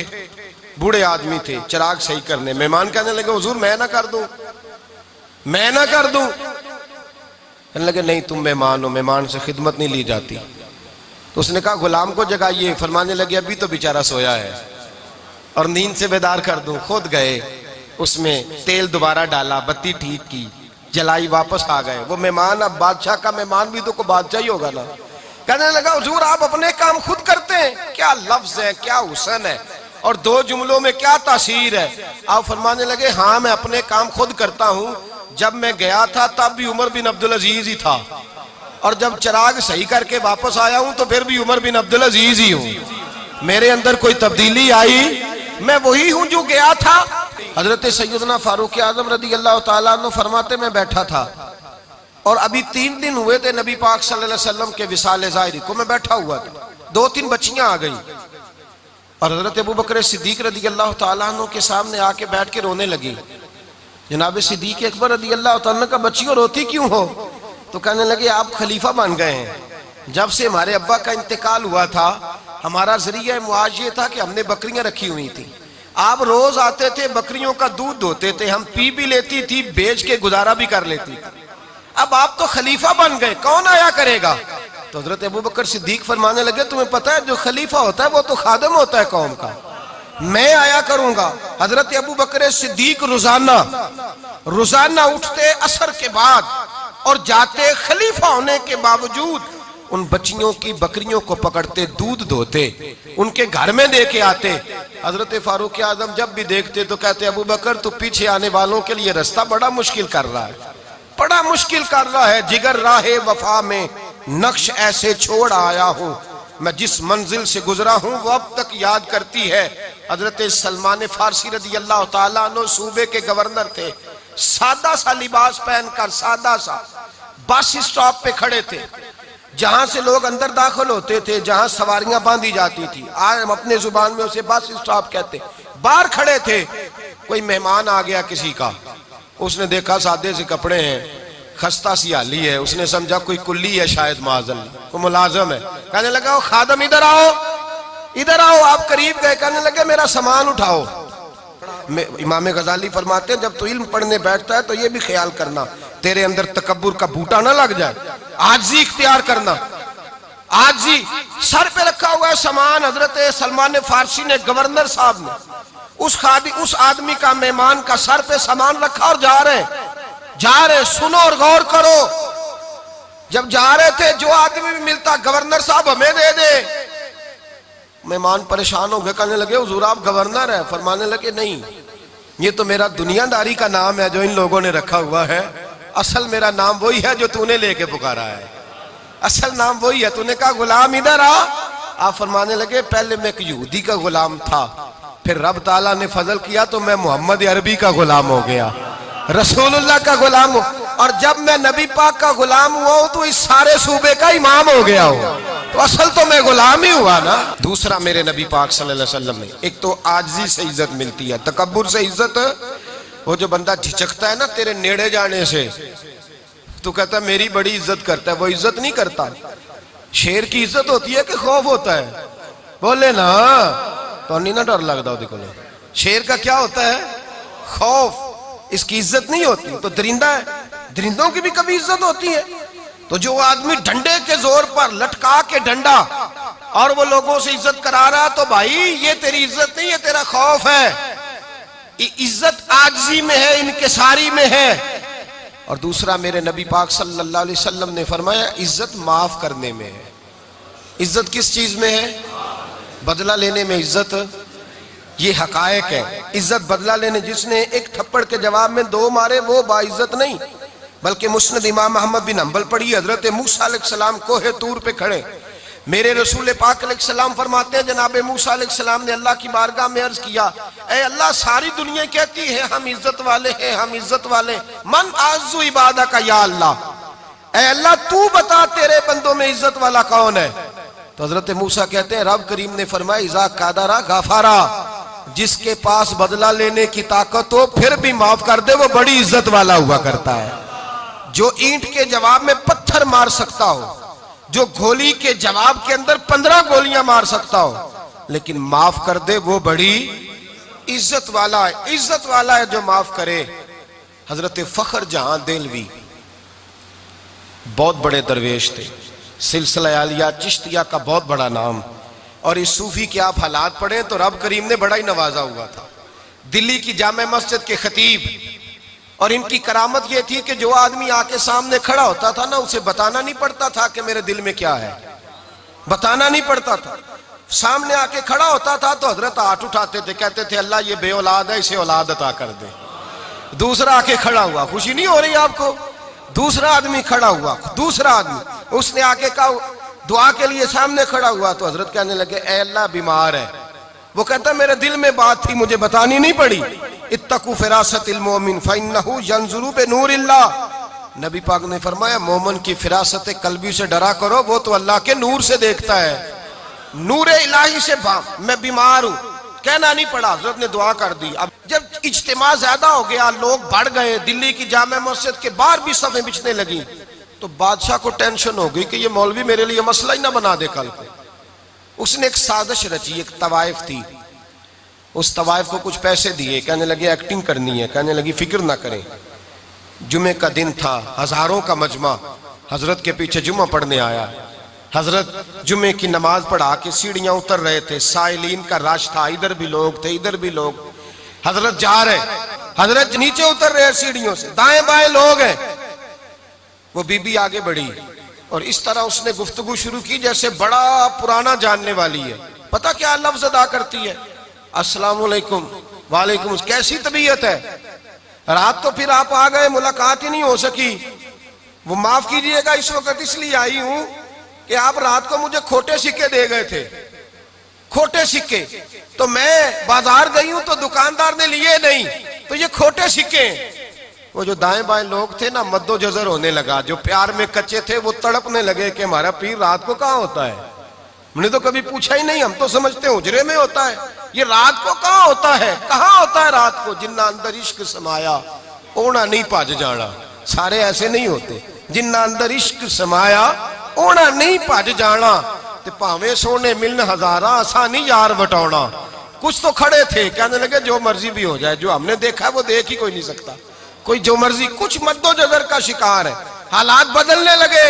बूढ़े आदमी थे, चिराग सही करने। मेहमान कहने लगे हुजूर मैं ना कर दूं, मैं ना कर दूं। कहने लगे नहीं तुम मेहमान हो, मेहमान से खिदमत नहीं ली जाती। तो उसने कहा गुलाम को जगाइए। फरमाने लगे अभी तो बेचारा सोया है और नींद से बेदार कर दूं। खुद गए, उसमें तेल दोबारा डाला, बत्ती ठीक की, जलाई, वापस आ गए। वो मेहमान, अब बादशाह का मेहमान भी तो को बादशाह ही होगा ना। कहने लगा हुजूर आप अपने काम खुद करते हैं, क्या लफ्ज है, क्या हुस्न है, और 2 जुमलों में क्या तासीर है। आप फरमाने लगे हाँ मैं अपने काम खुद करता हूँ। जब मैं गया था तब भी उमर बिन अब्दुल अजीज ही था, और जब चिराग सही करके वापस आया हूं तो फिर भी उमर बिन अब्दुल अजीज ही हूं। मेरे अंदर कोई तब्दीली आई, मैं वही हूं जो गया था। हजरत सैयदना फारूक आजम रदी अल्लाह ताला अन्हु फरमाते मैं बैठा था और अभी 3 दिन हुए थे नबी पाक सल्लल्लाहु अलैहि वसल्लम के विसाल ज़ाहिरी को। मैं बैठा हुआ था, 2-3 बच्चियां आ गई और हजरत अबू बकर सिद्दीक रदी अल्लाह ताला अन्हु के सामने आके बैठ के रोने लगी। जनाब सिद्दीक अकबर रदी अल्लाह ताला अन्हु का बच्चियों रोती क्यों हो? तो कहने लगे आप खलीफा बन गए हैं, जब से हमारे अब्बा का इंतकाल हुआ था हमारा जरिया मुआज ये था कि हमने बकरियां रखी हुई थी, आप रोज आते थे, बकरियों का दूध धोते थे, हम पी भी लेती थी, बेच के गुजारा भी कर लेती थी। अब आप तो खलीफा बन गए, कौन आया करेगा? तो हजरत अबू बकर सिद्दीक फरमाने लगे, तुम्हें पता है जो खलीफा होता है वो तो खादम होता है कौम का, मैं आया करूंगा। हजरत अबू बकर सिद्दीक रोजाना उठते असर के बाद और जाते, खलीफा होने के बावजूद उन बच्चियों की बकरियों को पकड़ते, दूध धोते, उनके घर में दे के आते। हजरत फारूक आजम जब भी देखते तो कहते, अबू बकर तू पीछे आने वालों के लिए रास्ता बड़ा मुश्किल कर रहा है, बड़ा मुश्किल कर रहा है। जिगर राहे वफा में नक्श ऐसे छोड़ आया हूं, मैं जिस मंजिल से गुजरा हूं वो अब तक याद करती है। हजरत सलमान फारसी रजी अल्लाह ताला अन्हु सूबे के गवर्नर थे, सादा सा लिबास पहनकर, सादा सा, बस स्टॉप पे खड़े थे, जहां से लोग अंदर दाखिल होते थे, जहां सवारियां बांधी जाती थी, आज हम अपने जुबान में उसे बस स्टॉप कहते। बाहर खड़े थे, कोई मेहमान आ गया किसी का, उसने देखा सादे से कपड़े हैं, खस्ता सी हाली है, उसने समझा कोई कुल्ली है शायद, माज़अल्लाह कोई मुलाजिम है। कहने लगा, ओ खादम इधर आओ, इधर आओ। आप करीब गए, कहने लगे मेरा सामान उठाओ। इमाम गजाली फरमाते हैं, जब तू इल्म पढ़ने बैठता है तो ये भी ख्याल करना तेरे अंदर तकब्बुर का बूटा ना लग जाए, आजी इख्तियार करना, आजी। सर पे रखा हुआ है सामान, हजरत सलमान फारसी ने, गवर्नर साहब ने, उस आदमी का, मेहमान का सर पे सामान रखा और जा रहे। सुनो और गौर करो, जब जा रहे थे जो आदमी भी मिलता, गवर्नर साहब हमें दे दे। मेहमान परेशान हो गए, कहने लगे हुजूर आप गवर्नर है? फरमाने लगे नहीं, ये तो मेरा दुनियादारी का नाम है जो इन लोगों ने रखा हुआ है, असल मेरा नाम वही है जो तूने लेके पुकारा है, असल नाम वही है। तूने कहा गुलाम इधर आ। आप फरमाने लगे, पहले मैं एक यहूदी का गुलाम था, फिर रब ताला ने फजल किया तो मैं मोहम्मद अरबी का गुलाम हो गया, रसूलुल्लाह का गुलाम हो, और जब मैं नबी पाक का गुलाम हुआ हूं तो इस सारे सूबे का इमाम हो गया हूं, तो असल तो मैं गुलाम ही हुआ ना। दूसरा, मेरे नबी पाक सल्लल्लाहु अलैहि वसल्लम ने, एक तो आजिज़ी से इज्जत मिलती है, तकब्बुर से इज्जत, वो जो बंदा झिझकता है ना तेरे नेड़े जाने से, तो कहता है मेरी बड़ी इज्जत करता है, वो इज्जत नहीं करता। शेर की इज्जत होती है कि खौफ होता है? बोले ना, तो नहीं ना डर लगता देखो। शेर का क्या होता है? खौफ, इसकी इज्जत नहीं होती। तो दरिंदा है, दरिंदों की भी कभी इज्जत होती है? तो जो आदमी डंडे के जोर पर लटका के डंडा और वो लोगों से इज्जत करा रहा, तो भाई ये तेरी इज्जत नहीं है, तेरा खौफ है। इज्जत आजिज़ी में है, इनकिसारी में है। और दूसरा, मेरे नबी पाक सल्लल्लाहु अलैहि वसल्लम ने फरमाया, इज्जत माफ करने में है। इज्जत किस चीज में है? बदला लेने में इज्जत, ये हकायक है। इज्जत बदला लेने, जिसने एक थप्पड़ के जवाब में दो मारे वो बाइज्जत नहीं, बल्कि मुस्नद इमाम अहमद बिन हंबल पढ़ी, हजरत मूसा अलैहिस्सलाम कोहे तूर पे खड़े, मेरे रसूल पाक अलैहिस्सलाम फरमाते हैं, जनाब मूसा अलैहिस्सलाम ने अल्लाह की बारगाह में अर्ज किया, ए अल्लाह सारी दुनिया कहती है हम इज्जत वाले हैं, हम इज्जत वाले, मन आज़्ज़ु इबादा का या अल्लाह, ए अल्लाह तू बता तेरे बंदों में इज्जत वाला कौन है? तो हजरत मूसा कहते हैं, रब करीम ने फरमाया, इज़ा कादरा गाफारा, जिसके पास बदला लेने की ताकत हो फिर भी माफ कर दे, वो बड़ी इज्जत वाला हुआ करता है। जो ईंट के जवाब में पत्थर मार सकता हो, जो गोली के जवाब के अंदर 15 गोलियां मार सकता हो, लेकिन माफ कर दे, वो बड़ी इज्जत वाला है। इज्जत वाला है जो माफ करे। हजरत फखर जहां देलवी बहुत बड़े दरवेश थे, सिलसिला आलिया चिश्तिया का बहुत बड़ा नाम, और इस सूफी के आप हालात पढ़े तो रब करीम ने बड़ा ही नवाजा हुआ था। दिल्ली की जामे मस्जिद के खतीब, और इनकी करामत यह थी कि जो आदमी आके सामने खड़ा होता था ना, उसे बताना नहीं पड़ता था कि मेरे दिल में क्या है, बताना नहीं पड़ता था। सामने आके खड़ा होता था तो हजरत हाथ उठाते थे, कहते थे अल्लाह ये बे औलाद है, इसे औलाद अता कर दे। दूसरा आके खड़ा हुआ, खुशी नहीं हो रही आपको? दूसरा आदमी खड़ा हुआ, दूसरा आदमी, उसने आके कहा दुआ के लिए, सामने खड़ा हुआ तो हजरत कहने लगे, ए अल्लाह बीमार है। वो कहता मेरे दिल में बात थी, मुझे बतानी नहीं पड़ी। इत्तकू फिरासतिल मोमिन फइन्नहु यंजुरु बिनूरिल्लाह, नबी पाक ने फरमाया मोमिन की फिरासत कल्बी से डरा करो, वो तो अल्लाह के नूर से देखता है, नूरे इलाही से। मैं बीमार हूं, कहना नहीं पड़ा, हजरत ने दुआ कर दी। अब जब इज्तिमा ज्यादा हो गया, लोग बढ़ गए, दिल्ली की जामे मस्जिद के बाहर भी सफें बिछने लगी, तो बादशाह को टेंशन हो गई कि ये मौलवी मेरे लिए मसला ही ना बना दे कल को। उसने एक साजिश रची, एक तवाइफ थी। उस तवाइफ को कुछ पैसे दिए, कहने लगे एक्टिंग करनी है। कहने लगी फिक्र ना करें। जुमे का दिन था, हजारों का मजमा हजरत के पीछे जुमा पढ़ने आया। हजरत जुमे की नमाज पढ़ा के सीढ़ियां उतर रहे थे, साइलीन का रश था, इधर भी लोग थे इधर भी लोग। हजरत जा रहे, हजरत नीचे उतर रहे सीढ़ियों से, दाएं बाएं लोग हैं। वो बीबी आगे बढ़ी और इस तरह उसने गुफ्तगू शुरू की जैसे बड़ा पुराना जानने वाली है। पता क्या लफ्ज अदा करती है? अस्सलाम वालेकुम। वालेकुम। कैसी तबीयत है? रात तो फिर आप आ गए, मुलाकात ही नहीं हो सकी। वो माफ कीजिएगा, इस वक्त इसलिए आई हूं कि आप रात को मुझे खोटे सिक्के दे गए थे, खोटे सिक्के। तो मैं बाजार गई हूं तो दुकानदार ने लिए नहीं, तो ये खोटे सिक्के। वो जो दाएं बाएं लोग थे ना, मद्दो जजर होने लगा। जो प्यार में कच्चे थे वो तड़पने लगे कि हमारा पीर रात को कहाँ होता है। हमने तो कभी पूछा ही नहीं, हम तो समझते हैं हुजरे में होता है, ये रात को कहाँ होता है? कहाँ होता है रात को? जिन्ना अंदर इश्क समाया ओना नहीं भज जाना। सारे ऐसे नहीं होते। जिन्ना अंदर इश्क समाया ओना नहीं भज जाना। ते भावे सोने मिलन हजारा, आसानी यार बटौना। कुछ तो खड़े थे, कहने लगे जो मर्जी भी हो जाए, जो हमने देखा है वो देख ही कोई नहीं सकता। कोई जो मर्जी, कुछ मद्दोजहर का शिकार है। हालात बदलने लगे।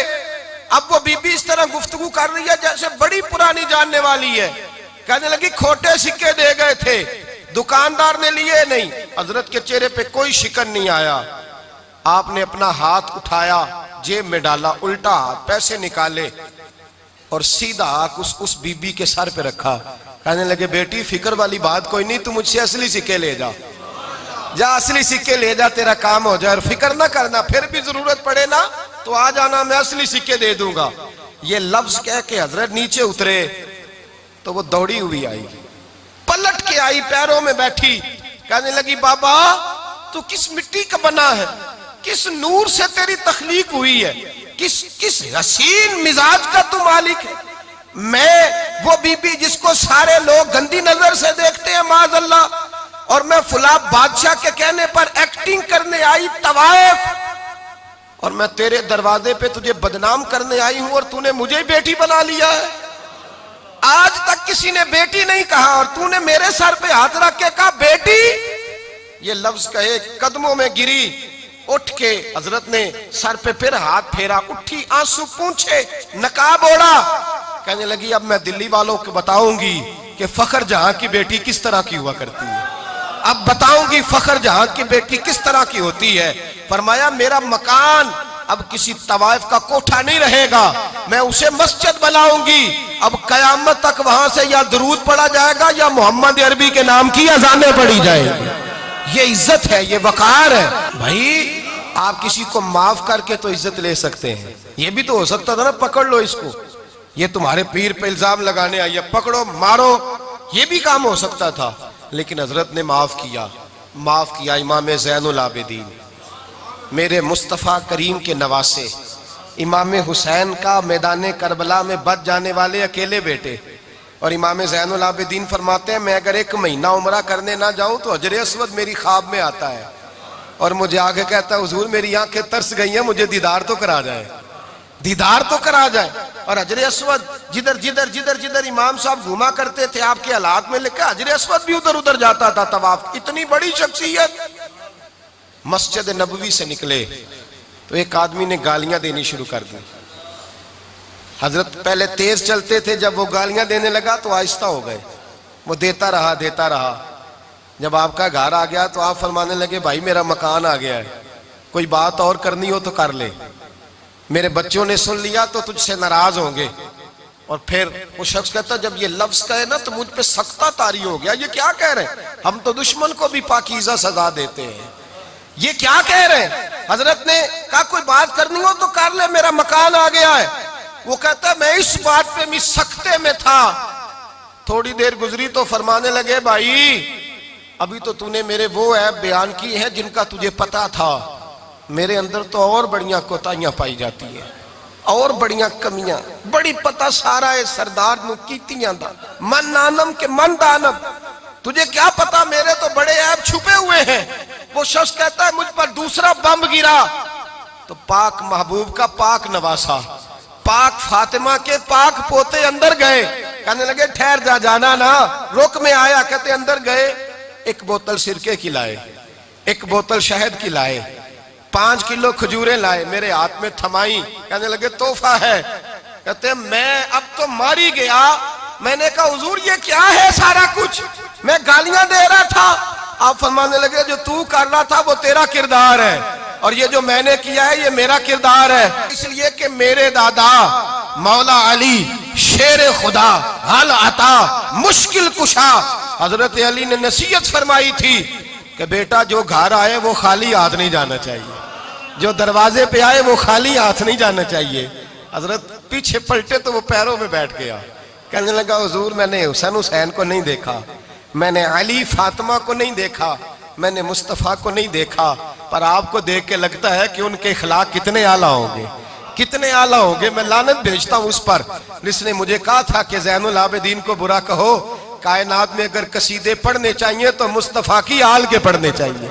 अब वो बीबी इस तरह गुफ्तगू कर रही है जैसे बड़ी पुरानी जानने वाली है। कहने लगी खोटे सिक्के दे गए थे, दुकानदार ने लिए नहीं। हजरत के चेहरे पे कोई शिकन नहीं आया। आपने अपना हाथ उठाया, जेब में डाला, उल्टा हाथ, पैसे निकाले और सीधा उस बीबी के सर पे रखा। कहने लगे बेटी फिक्र वाली बात कोई नहीं, तू मुझसे असली सिक्के ले जा, जा असली सिक्के ले जा, तेरा काम हो जाए। और फिक्र ना करना, फिर भी जरूरत पड़े ना तो आ जाना, मैं असली सिक्के दे दूंगा। ये लफ्ज कह के हजरत नीचे उतरे तो वो दौड़ी हुई आई, पलट के आई, पैरों में बैठी। कहने लगी बाबा तू किस मिट्टी का बना है, किस नूर से तेरी तख्लीक हुई है, किस हसीन मिजाज का तू मालिक है। मैं वो बीबी जिसको सारे लोग गंदी नजर से देखते हैं माज़अल्लाह, और मैं फुला बादशाह के कहने पर एक्टिंग करने आई तवाइफ, और मैं तेरे दरवाजे पे तुझे बदनाम करने आई हूं और तूने मुझे ही बेटी बना लिया है। आज तक किसी ने बेटी नहीं कहा और तूने मेरे सर पे हाथ रख के कहा बेटी। ये लफ्ज कहे, कदमों में गिरी, उठ के हजरत ने सर पे फिर हाथ फेरा, उठी, आंसू पूंछे, नकाब ओढ़ा। कहने लगी अब मैं दिल्ली वालों को बताऊंगी कि फखर जहां की बेटी किस तरह की हुआ करती है। अब बताऊंगी फखर जहां की बेटी किस तरह की होती है। फरमाया मेरा मकान अब किसी तवाइफ का कोठा नहीं रहेगा, मैं उसे मस्जिद बनाऊंगी। अब कयामत तक वहां से या दरूद पढ़ा जाएगा या मोहम्मद अरबी के नाम की अजानें पढ़ी जाएगी। ये इज्जत है, ये वकार है। भाई आप किसी को माफ करके तो इज्जत ले सकते हैं, ये भी तो हो सकता था ना पकड़ लो इसको, ये तुम्हारे पीर पे इल्जाम लगाने आई है, पकड़ो मारो, ये भी काम हो सकता था। लेकिन हजरत ने माफ किया, माफ किया। इमाम ज़ैनुल आबिदीन, मेरे मुस्तफ़ा करीम के नवासे, इमाम हुसैन का मैदान करबला में बच जाने वाले अकेले बेटे। और इमाम ज़ैनुल आबिदीन फरमाते हैं मैं अगर 1 महीना उम्रा करने ना जाऊं तो हजर अस्वद मेरी ख्वाब में आता है और मुझे आगे कहता है हुजूर मेरी आंखें तरस गई हैं, मुझे दीदार तो करा जाए, दीदार तो करा जाए। और हजर अस्वद जिधर जिधर जिधर जिधर इमाम साहब घुमा करते थे आपके हालात में लिखा हजर अस्वद भी उधर उधर जाता था तवाफ। इतनी बड़ी शख्सियत। मस्जिद नबवी से निकले तो एक आदमी ने गालियां देनी शुरू कर दी। हजरत पहले तेज चलते थे, जब वो गालियां देने लगा तो आहिस्ता हो गए। वो देता रहा देता रहा। जब आपका घर आ गया तो आप फरमाने लगे भाई मेरा मकान आ गया है, कोई बात और करनी हो तो कर ले, मेरे बच्चों ने सुन लिया तो तुझसे नाराज होंगे। और फिर वो शख्स कहता जब ये लफ्ज कहे ना तो मुझ पे सख्ता तारी हो गया, ये क्या कह रहे हैं, हम तो दुश्मन को भी पाकीज़ा सजा देते हैं, ये क्या कह रहे हैं। हजरत ने कहा कोई बात करनी हो तो कर ले, मेरा मकान आ गया है। वो कहता मैं इस बात पे भी सख्ते में था। थोड़ी देर गुजरी तो फरमाने लगे भाई अभी तो तूने मेरे वो ऐप बयान की है जिनका तुझे पता था, मेरे अंदर तो और बढ़िया कोताहियां पाई जाती है, और बढ़िया कमियां, बड़ी पता सारा है सरदार नु कीतियां दा, मन नानम के मन दानम, तुझे क्या पता मेरे तो बड़े ऐप छुपे हुए हैं। वो शख्स कहता है मुझ पर दूसरा बम गिरा तो पाक महबूब का पाक नवासा, पाक फातिमा के पाक पोते अंदर गए। कहने लगे ठहर जा, जाना ना, रुक में आया। कहते अंदर गए, एक बोतल सिरके की लाए, एक बोतल शहद की लाए, 5 किलो खजूरें लाए, मेरे हाथ में थमाई। कहने लगे तोहफा है। कहते मैं अब तो मारी गया। मैंने कहा हुजूर ये क्या है सारा कुछ, मैं गालियां दे रहा था। आप फरमाने लगे जो तू कर रहा था वो तेरा किरदार है, और ये जो मैंने किया है ये मेरा किरदार है। इसलिए कि मेरे दादा मौला अली शेर खुदा हल अता मुश्किल कुशा, हजरत अली ने नसीहत फरमाई थी कि बेटा जो घर आए वो खाली हाथ नहीं जाना चाहिए, जो दरवाजे पे आए वो खाली हाथ नहीं जाना चाहिए। हजरत पीछे पलटे तो वो पैरों में बैठ गया। कहने लगा हुजूर मैंने हुसैन को नहीं देखा, मैंने अली फातिमा को नहीं देखा, मैंने मुस्तफ़ा को नहीं देखा, पर आपको देख के लगता है कि उनके इखलाक कितने आला होंगे, कितने आला होंगे। मैं लानत भेजता हूं उस पर जिसने मुझे कहा था कि ज़ैनुल आबिदीन को बुरा कहो, कायनात में अगर कसीदे पढ़ने चाहिए तो मुस्तफ़ा की आल के पढ़ने चाहिए,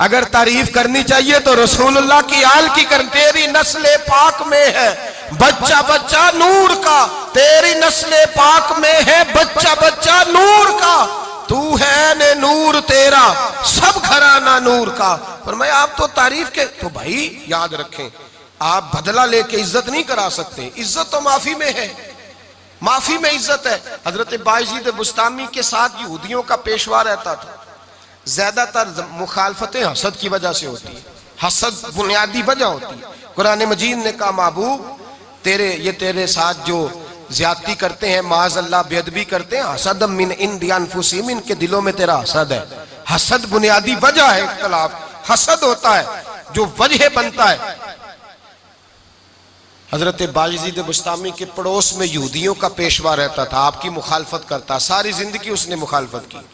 अगर तारीफ करनी चाहिए तो रसूलुल्लाह की आल की कर। तेरी नस्ले पाक में है बच्चा बच्चा नूर का, तेरी नस्ले पाक में है बच्चा बच्चा नूर का, तू है ने नूर तेरा सब घराना नूर का। फरमाया आप तो तारीफ के, तो भाई याद रखें आप बदला लेके इज्जत नहीं करा सकते, इज्जत तो माफी में है, माफी में इज्जत है। हजरत बायजीद बुस्तामी के साथ यहूदियों का पेशवा रहता था। ज्यादातर मुखालफतें हसद की वजह से होती है, हसद बुनियादी वजह होती है। कुरान मजीद ने कहा महबूब तेरे साथ जो ज्यादती करते हैं, माज़अल्लाह बेअदबी करते हैं, हसद मिन इंदी अनफुसिहिम, इनके दिलों में तेरा हसद है। हसद बुनियादी वजह है इख्तिलाफ, हसद होता है जो वजह बनता है। हजरत बायजीद बुस्तामी के पड़ोस में यहूदियों का पेशवा रहता था, आपकी मुखालफत करता, सारी जिंदगी उसने मुखालफत की।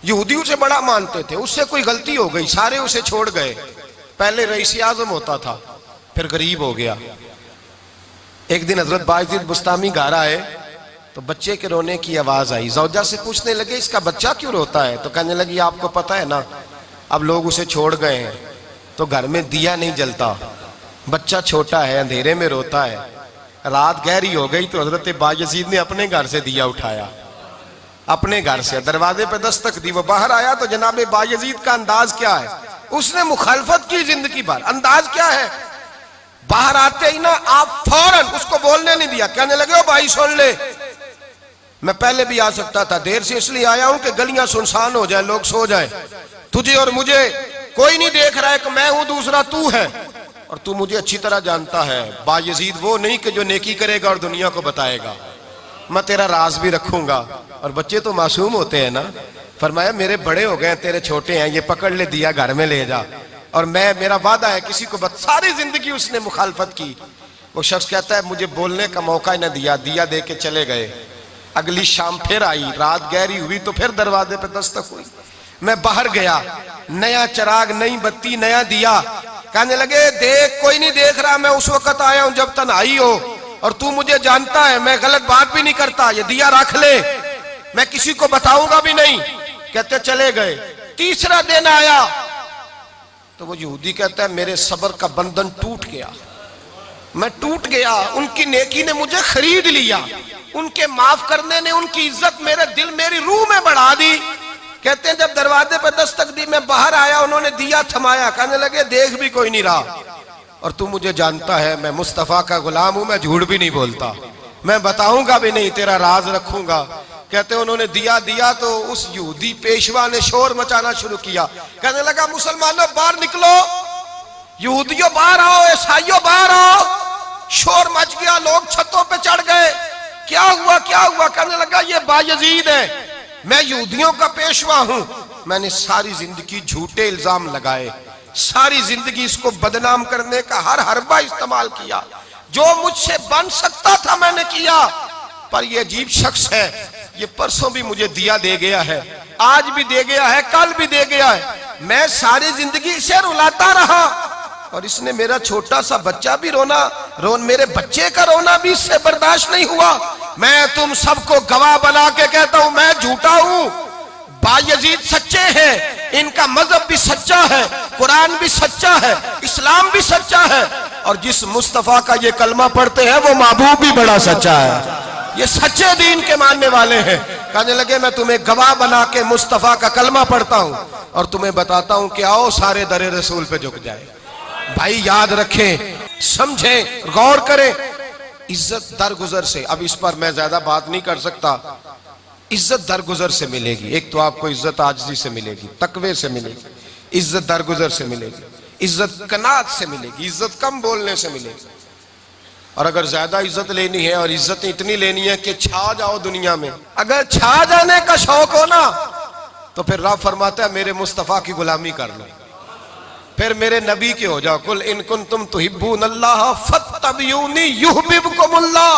यहूदी उसे बड़ा मानते थे, उससे कोई गलती हो गई सारे उसे छोड़ गए। पहले रईस आजम होता था, फिर गरीब हो गया। एक दिन हजरत बायजीद बुस्तामी घर आए तो बच्चे के रोने की आवाज आई। जौजा से पूछने लगे इसका बच्चा क्यों रोता है, तो कहने लगी आपको पता है ना अब लोग उसे छोड़ गए हैं तो घर में दिया नहीं जलता, बच्चा छोटा है अंधेरे में रोता है। रात गहरी हो गई तो हजरत बायजीद ने अपने घर से दिया उठाया, अपने घर से दरवाजे पे दस्तक दी, वो बाहर आया तो जनाब बायजीद का अंदाज क्या है, उसने मुखालफत की जिंदगी भर। अंदाज क्या है, बाहर आते ही ना आप फौरन उसको बोलने नहीं दिया, कहने लगे ओ भाई सुन ले, मैं पहले भी आ सकता था, देर से इसलिए आया हूं कि गलियां सुनसान हो जाए, लोग सो जाए, तुझे और मुझे कोई नहीं देख रहा है कि मैं हूं दूसरा तू है, और तू मुझे अच्छी तरह जानता है। बायजीद वो नहीं कि जो नेकी करेगा और दुनिया को बताएगा, मैं तेरा राज भी रखूंगा। और बच्चे तो मासूम होते हैं ना, फरमाया मेरे बड़े हो गए तेरे छोटे हैं, ये पकड़ ले दिया घर में ले जा, और मैं मेरा वादा है किसी को सारी जिंदगी उसने मुखालफत की। वो शख्स कहता है मुझे बोलने का मौका ही न दिया, दिया दे के चले गए। अगली शाम फिर आई, रात गहरी हुई तो फिर दरवाजे पे दस्तक हुई। मैं बाहर गया, नया चिराग, नई बत्ती, नया दिया। कहने लगे देख कोई नहीं देख रहा, मैं उस वक्त आया हूं जब तन्हाई हो, और तू मुझे जानता है मैं गलत बात भी नहीं करता, ये दिया रख ले, मैं किसी को बताऊंगा भी नहीं। कहते चले गए। तीसरा दिन आया तो वो यहूदी कहता है मेरे सब्र का बंधन टूट गया, मैं टूट गया, उनकी नेकी ने मुझे खरीद लिया, उनके माफ करने ने उनकी इज्जत मेरे दिल मेरी रूह में बढ़ा दी। कहते हैं जब दरवाजे पर दस्तक दी, मैं बाहर आया, उन्होंने दिया थमाया, कहने लगे देख भी कोई नहीं रहा, और तू मुझे जानता है मैं मुस्तफा का गुलाम हूं, मैं झूठ भी नहीं बोलता, मैं बताऊंगा भी नहीं, तेरा राज रखूंगा। कहते उन्होंने दिया तो उस यहूदी पेशवा ने शोर मचाना शुरू किया, कहने लगा मुसलमानों बाहर निकलो, यहूदियों बाहर आओ, ईसाइयों बाहर आओ। शोर मच गया, लोग छतों पे चढ़ गए, क्या हुआ क्या हुआ। कहने लगा ये बायजीद है, मैं यहूदियों का पेशवा हूं, मैंने सारी जिंदगी झूठे इल्जाम लगाए, सारी जिंदगी इसको बदनाम करने का हर हरबा इस्तेमाल किया, जो मुझसे बन सकता था मैंने किया, पर ये अजीब शख्स है, ये परसों भी मुझे दिया दे गया है, आज भी दे गया है, कल भी दे गया है, मैं सारी जिंदगी इसे रुलाता रहा, और इसने मेरा छोटा सा बच्चा भी मेरे बच्चे का रोना भी इससे बर्दाश्त नहीं हुआ। मैं तुम सबको गवाह बना के कहता हूं मैं झूठा हूं, बायजीद सच्चे हैं, इनका मजहब भी सच्चा है, कुरान भी सच्चा है, इस्लाम भी सच्चा है, और जिस मुस्तफा का ये कलमा पढ़ते हैं वो महबूब भी बड़ा सच्चा है। ये सच्चे दीन के मानने वाले हैं। कहने लगे मैं तुम्हें गवाह बना के मुस्तफा का कलमा पढ़ता हूं और तुम्हें बताता हूं कि आओ सारे दरे रसूल पे झुक जाए। भाई याद रखें, समझें, गौर करें, इज्जत दरगुजर से, अब इस पर मैं ज्यादा बात नहीं कर सकता, इज्जत दरगुजर से मिलेगी। एक तो आपको इज्जत आजिज़ी से मिलेगी, तकवे से मिलेगी, इज्जत दरगुजर से मिलेगी, इज्जत कनात से मिलेगी, इज्जत कम बोलने से मिलेगी। और अगर ज्यादा इज्जत लेनी है और इज्जत इतनी लेनी है कि छा जाओ दुनिया में, अगर छा जाने का शौक हो ना, तो फिर रब फरमाता है मेरे मुस्तफा की गुलामी कर लो, फिर मेरे नबी के हो जाओ। कुल इन कुंतुम तुहिब्बूनल्लाह फत्तबिऊनी युहब्बिबकुमुल्लाह।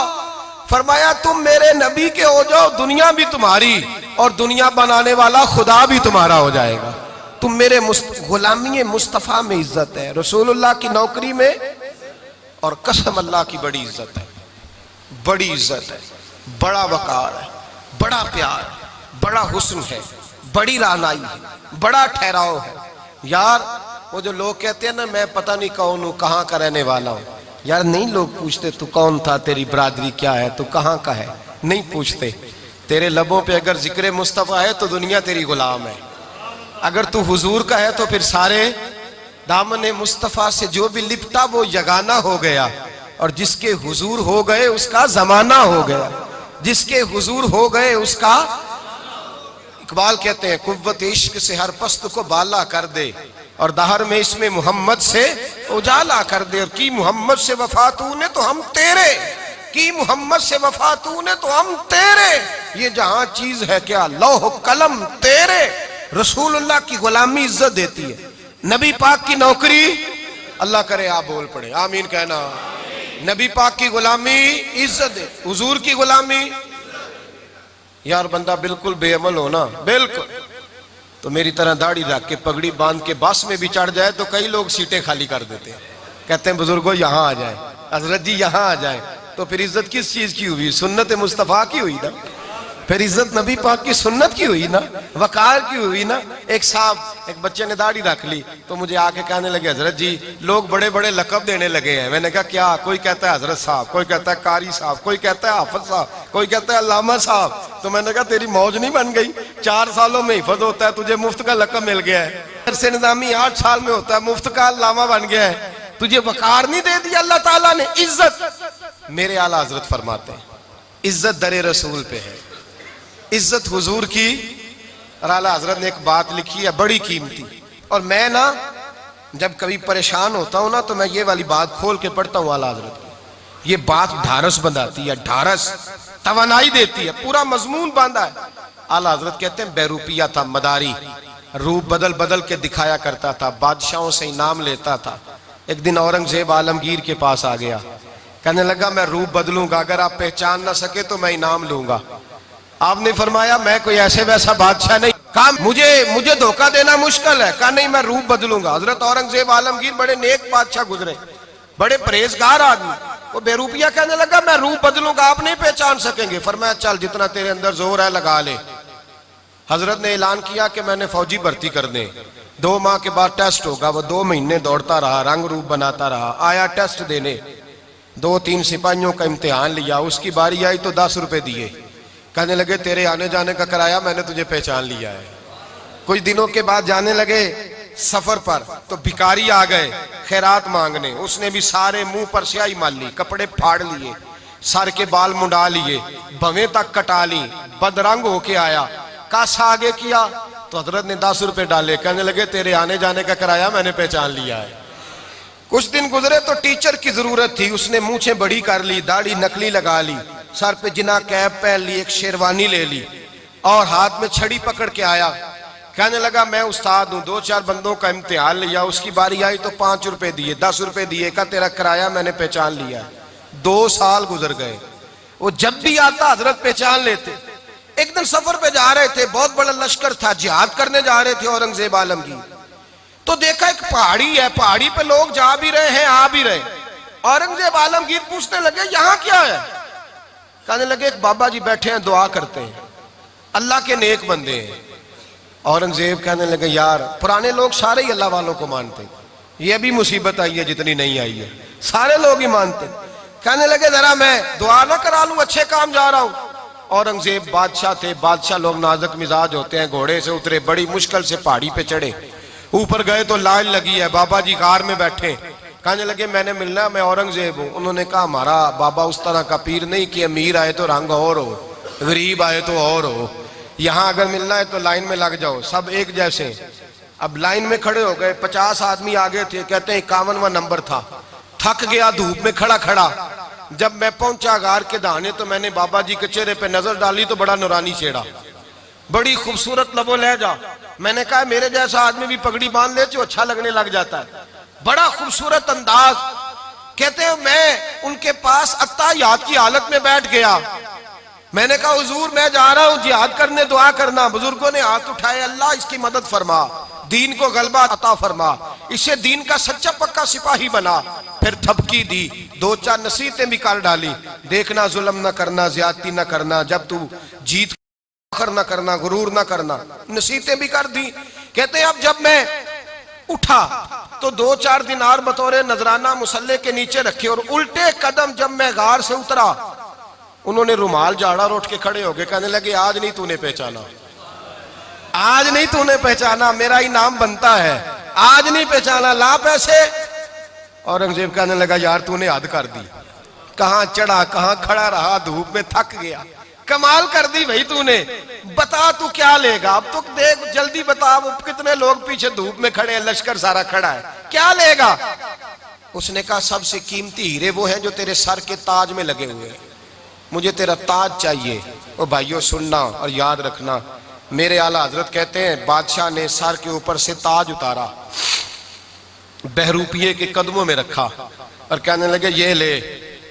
फरमाया तुम मेरे नबी के हो जाओ, दुनिया भी तुम्हारी और दुनिया बनाने वाला खुदा भी तुम्हारा हो जाएगा। तुम मेरे गुलामी मुस्तफा में इज्जत है, रसूलुल्लाह की नौकरी में, और कसम अल्लाह की बड़ी इज्जत है, बड़ी इज्जत है, बड़ा वकार है, बड़ा प्यार है, बड़ा हुस्न है, बड़ी रानाई है, बड़ा ठहराव है। यार वो जो लोग कहते हैं ना मैं पता नहीं कौन हूं, कहां का रहने वाला हूं, यार नहीं लोग पूछते तू कौन था, तेरी बरादरी क्या है, तू कहां का है, नहीं पूछते। तेरे लबों पे अगर जिक्र मुस्तफा है तो दुनिया तेरी गुलाम है, अगर तू हुजूर का है तो फिर सारे दामन मुस्तफा से जो भी लिपटा वो यगाना हो गया, और जिसके हुजूर हो गए उसका जमाना हो गया, जिसके हुजूर हो गए उसका। इकबाल कहते हैं कुव्वत इश्क से हर पस्त को बाला कर दे, और दहर में इसमें मोहम्मद से उजाला कर दे। और की मोहम्मद से वफा तूने तो हम तेरे, की मोहम्मद से वफा तूने तो हम तेरे, ये जहां चीज है क्या लौह कलम तेरे। रसूलुल्लाह की गुलामी इज्जत देती है, नबी पाक की नौकरी, अल्लाह करे आप बोल पड़े आमीन कहना, नबी पाक की गुलामी इज्जत दे, हुजूर की गुलामी। यार बंदा बिल्कुल बेअमल हो ना, बिल्कुल, तो मेरी तरह दाढ़ी रख के पगड़ी बांध के बस में भी चढ़ जाए तो कई लोग सीटें खाली कर देते हैं, कहते हैं बुजुर्गों यहां आ जाए, हजरत जी यहां आ जाए। तो फिर इज्जत किस चीज की हुई, सुन्नत मुस्तफा की हुई ना, फिर इज्जत नबी पाक की सुन्नत की हुई ना, वकार की हुई ना। एक साहब, एक बच्चे ने दाढ़ी रख ली तो मुझे आके कहने लगे हजरत जी लोग बड़े बड़े लकब देने लगे हैं। मैंने कहा क्या, कोई कहता है हजरत साहब, कोई कहता है कारी साहब, कोई कहता है हाफिज साहब, कोई कहता है अल्लामा साहब। तो मैंने कहा तेरी मौज नहीं बन गई, 4 सालों में हिफज होता है, तुझे मुफ्त का लकब मिल गया है, से निजामी 8 साल में होता है, मुफ्त का अल्लामा बन गया है, तुझे वकार नहीं दे दिया अल्लाह ताला ने, इज्जत। मेरे आला हजरत फरमाते हैं इज्जत दरे रसूल पे है, इज्जत हुजूर की। और आला हजरत ने एक बात लिखी है बड़ी कीमती, और मैं ना जब कभी परेशान होता हूं ना तो मैं ये वाली बात खोल के पढ़ता हूं आला हजरत की। ये बात ढारस बंधाती है, ढारस तवानाई देती है, पूरा मजमून बांधा है। आला हजरत कहते हैं बेरूपिया था मदारी, रूप बदल बदल के दिखाया करता था, बादशाहों से इनाम लेता था। एक दिन औरंगजेब आलमगीर के पास आ गया, कहने लगा मैं रूप बदलूंगा, अगर आप पहचान ना सके तो मैं इनाम लूंगा। आपने फरमाया मैं कोई ऐसे वैसा बादशाह नहीं, कहा मुझे धोखा देना मुश्किल है, कहा नहीं मैं रूप बदलूंगा। हजरत औरंगजेब आलमगीर बड़े नेक बादशाह गुजरे, बड़े परहेजगार आदमी, वो बेरूपिया कहने लगा मैं रूप बदलूंगा, आप नहीं पहचान सकेंगे। फरमाया चल जितना तेरे अंदर जोर है लगा ले। हजरत ने ऐलान किया कि मैंने फौजी भर्ती कर दे, 2 माह के बाद टेस्ट होगा। वो 2 महीने दौड़ता रहा, रंग रूप बनाता रहा, आया टेस्ट देने, 2-3 सिपाहियों का इम्तिहान लिया, उसकी बारी आई तो 10 रुपए दिए, कहने लगे तेरे आने जाने का किराया मैंने तुझे पहचान लिया है। कुछ दिनों के बाद जाने लगे सफर पर तो भिखारी आ गए खैरात मांगने, उसने भी सारे मुंह पर स्याही मार ली, कपड़े फाड़ लिए, सर के बाल मुंडा लिए, भवें तक कटा ली, बदरंग होके आया, कासा आगे किया तो हजरत ने 10 रुपए डाले, कहने लगे तेरे आने जाने का किराया मैंने पहचान लिया है। कुछ दिन गुजरे तो टीचर की जरूरत थी, उसने मूछें बड़ी कर ली, दाढ़ी नकली लगा ली, सर पे जिना कैप पहन ली, एक शेरवानी ले ली और हाथ में छड़ी पकड़ के आया, कहने लगा मैं उस्ताद हूं, 2-4 बंदों का इम्तिहान लिया, उसकी बारी आई तो 5 रुपए दिए, 10 रुपए दिए, का तेरा किराया मैंने पहचान लिया। 2 साल गुजर गए, वो जब भी आता हजरत पहचान लेते। एक दिन सफर पे जा रहे थे, बहुत बड़ा लश्कर था, जिहाद करने जा रहे थे औरंगजेब आलमगीर, तो देखा एक पहाड़ी है, पहाड़ी पे लोग जा भी रहे हैं आ भी रहे। औरंगजेब आलमगीर पूछने लगे यहाँ क्या है, कहने लगे एक बाबा जी बैठे हैं दुआ करते हैं, अल्लाह के नेक बंदे हैं। औरंगजेब कहने लगे यार पुराने लोग सारे ही अल्लाह वालों को मानते, ये भी मुसीबत आई है जितनी नहीं आई है, सारे लोग ही मानते। कहने लगे जरा मैं दुआ ना करा लूं, अच्छे काम जा रहा हूं। औरंगजेब बादशाह थे, बादशाह लोग नाजुक मिजाज होते हैं। घोड़े से उतरे, बड़ी मुश्किल से पहाड़ी पे चढ़े, ऊपर गए तो लाइन लगी है, बाबा जी कार में बैठे। कहने लगे मैंने मिलना, मैं औरंगजेब हूँ। उन्होंने कहा हमारा बाबा उस तरह का पीर नहीं कि अमीर आए तो रंग और हो, गरीब आए तो और हो, यहाँ अगर मिलना है तो लाइन में लग जाओ, सब एक जैसे। अब लाइन में खड़े हो गए, 50 आदमी आगे थे, कहते हैं 51वां नंबर था। थक गया धूप में खड़ा खड़ा। जब मैं पहुंचा गार के दाने तो मैंने बाबा जी के चेहरे पे नजर डाली तो बड़ा नूरानी चेहरा, बड़ी खूबसूरत लबो लहजा। मैंने कहा मेरे जैसा आदमी भी पगड़ी बांध ले तो अच्छा लगने लग जाता है, बड़ा खूबसूरत अंदाज। कहते हैं मैं उनके पास अत्ताहियात की हालत में बैठ गया। मैंने कहा हुजूर मैं जा रहा हूं जिहाद करने, दुआ करना। बुजुर्गों ने हाथ उठाए, अल्लाह इसकी मदद फरमा, दीन को गलबा अता फरमा, इसे दीन का सच्चा पक्का सिपाही बना। फिर थपकी दी, 2-4 नसीहतें भी कर डाली, देखना जुल्म न करना, ज्यादती न करना, जब तू जीत न करना, गुरूर न करना, नसीहतें भी कर दी। कहते हैं अब जब मैं उठा तो 2-4 दिनार बतौरे नजराना मुसल्ले के नीचे रखे, और उल्टे कदम जब मैं गार से उतरा उन्होंने रुमाल झाड़ा और उठ के खड़े हो गए। कहने लगे आज नहीं तूने पहचाना, आज नहीं तूने पहचाना, मेरा इनाम बनता है, आज नहीं पहचाना, ला पैसे। औरंगजेब कहने लगा यार तूने हद कर दी, कहां चढ़ा कहां खड़ा रहा, धूप में थक गया, कमाल कर दी भाई तूने, बता तू क्या लेगा। अब तो देख जल्दी बता, अब कितने लोग पीछे धूप में खड़े हैं, लश्कर सारा खड़ा है, क्या लेगा। उसने कहा सबसे कीमती हीरे वो हैं जो तेरे सर के ताज में लगे हुए हैं, मुझे तेरा ताज चाहिए। ओ भाइयों सुनना और याद रखना, मेरे आला हजरत कहते हैं बादशाह ने सर के ऊपर से ताज उतारा, बहरूपिये के कदमों में रखा और कहने लगे ये ले,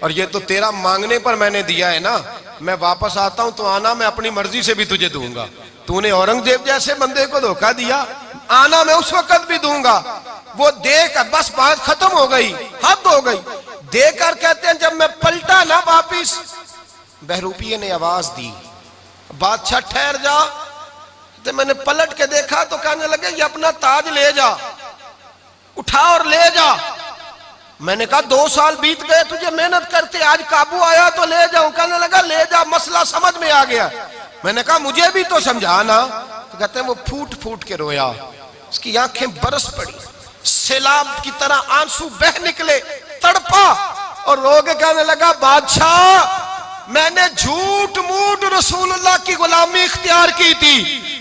और ये तो तेरा मांगने पर मैंने दिया है ना, मैं वापस आता हूं तो आना, मैं अपनी मर्जी से भी तुझे दूंगा। तूने औरंगजेब जैसे बंदे को धोखा दिया, आना मैं उस वक्त भी दूंगा। वो देकर बस बात खत्म हो गई, हद हो गई। देकर कहते हैं जब मैं पलटा ना वापिस, बहरूपिये ने आवाज दी बादशाह ठहर जा। तो मैंने पलट के देखा तो कहने लगे ये अपना ताज ले जा, उठा और ले जा। मैंने कहा 2 साल बीत गए तुझे मेहनत करते, आज काबू आया तो ले जाऊं। कहने लगा ले जा, मसला समझ में आ गया। मैंने कहा मुझे भी तो समझाना। तो कहते हैं वो फूट फूट के रोया, उसकी आंखें बरस पड़ी, सैलाब की तरह आंसू बह निकले, तड़पा और रो के कहने लगा बादशाह मैंने झूठ मूठ रसूलुल्लाह की गुलामी इख्तियार की थी,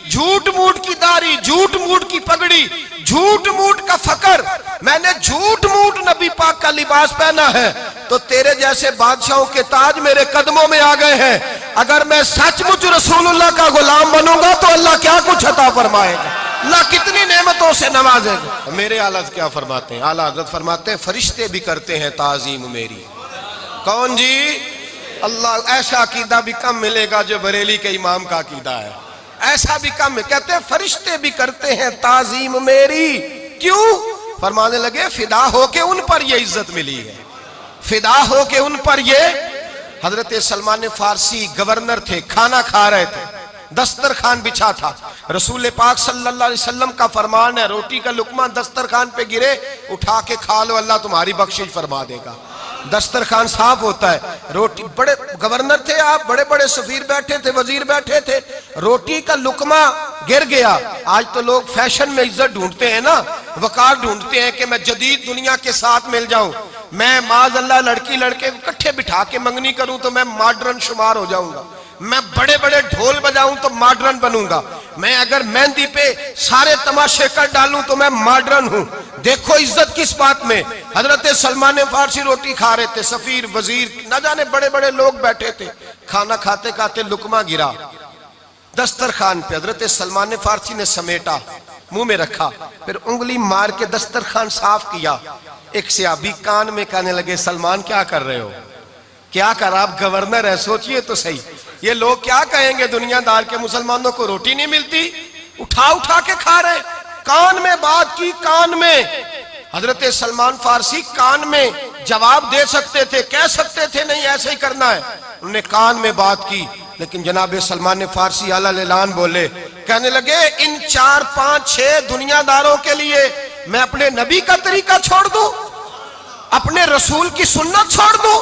झूठ मूठ की दाढ़ी, झूठ मूठ की पगड़ी, झूठ मूठ का फकर, मैंने झूठ मूठ नबी पाक का लिबास पहना है, तो तेरे जैसे बादशाहों के ताज मेरे कदमों में आ गए हैं। अगर मैं सचमुच रसूलुल्लाह का गुलाम बनूंगा तो अल्लाह क्या कुछ अता फरमाएगा, अल्लाह कितनी नेमतों से नवाजेगा। मेरे आला क्या फरमाते हैं, आला हज़रत फरमाते हैं फरिश्ते भी करते हैं ताजीम मेरी। कौन जी? अल्लाह। ऐसा अकीदा भी कम मिलेगा जो बरेली के इमाम का अकीदा है, ऐसा भी कम। कहते हैं फरिश्ते भी करते हैं ताजीम मेरी। क्यों? फरमाने लगे फिदा होके उन पर ये इज्जत मिली है, फिदा होके उन पर ये। हजरत सलमान फारसी गवर्नर थे, खाना खा रहे थे, दस्तरखान बिछा था, रसूल पाक सल्लल्लाहु अलैहि वसल्लम का फरमान है रोटी का लुकमा दस्तरखान पे गिरे उठा के खा लो, अल्लाह तुम्हारी बख्शिश फरमा देगा। दस्तरखान साफ होता है। रोटी, बड़े गवर्नर थे आप, बड़े बड़े सफीर बैठे थे, वजीर बैठे थे, रोटी का लुकमा गिर गया। आज तो लोग फैशन में इज्जत ढूंढते हैं ना, वकार ढूंढते हैं कि मैं जदीद दुनिया के साथ मिल जाऊं, मैं माज अल्लाह लड़की लड़के को इकट्ठे बिठा के मंगनी करूं तो मैं मॉडर्न शुमार हो जाऊंगा, मैं बड़े बड़े ढोल बजाऊं तो मॉडर्न बनूंगा, मैं अगर मेहंदी पे सारे तमाशे कर डालूं तो मैं मॉडर्न हूं। देखो इज्जत किस बात में। हजरत सलमान फारसी रोटी खा रहे थे, सफीर वजीर न जाने बड़े बड़े लोग बैठे थे, खाना खाते खाते लुकमा गिरा दस्तरखान पे। हजरत सलमान फारसी ने समेटा, मुंह में रखा, फिर उंगली मार के दस्तरखान साफ किया। एक सहाबी कान में कहने लगे सलमान क्या कर रहे हो, क्या कर, आप गवर्नर है, सोचिए तो सही, ये लोग क्या कहेंगे दुनियादार के मुसलमानों को रोटी नहीं मिलती, उठा उठा के खा रहे। कान में बात की, कान में। हजरत सलमान फारसी कान में जवाब दे सकते थे, कह सकते थे नहीं ऐसे ही करना है, उन्होंने कान में बात की। लेकिन जनाब सलमान फारसी आला ऐलान बोले, कहने लगे इन 4, 5, 6 दुनियादारों के लिए मैं अपने नबी का तरीका छोड़ दूं, अपने रसूल की सुन्नत छोड़ दूं,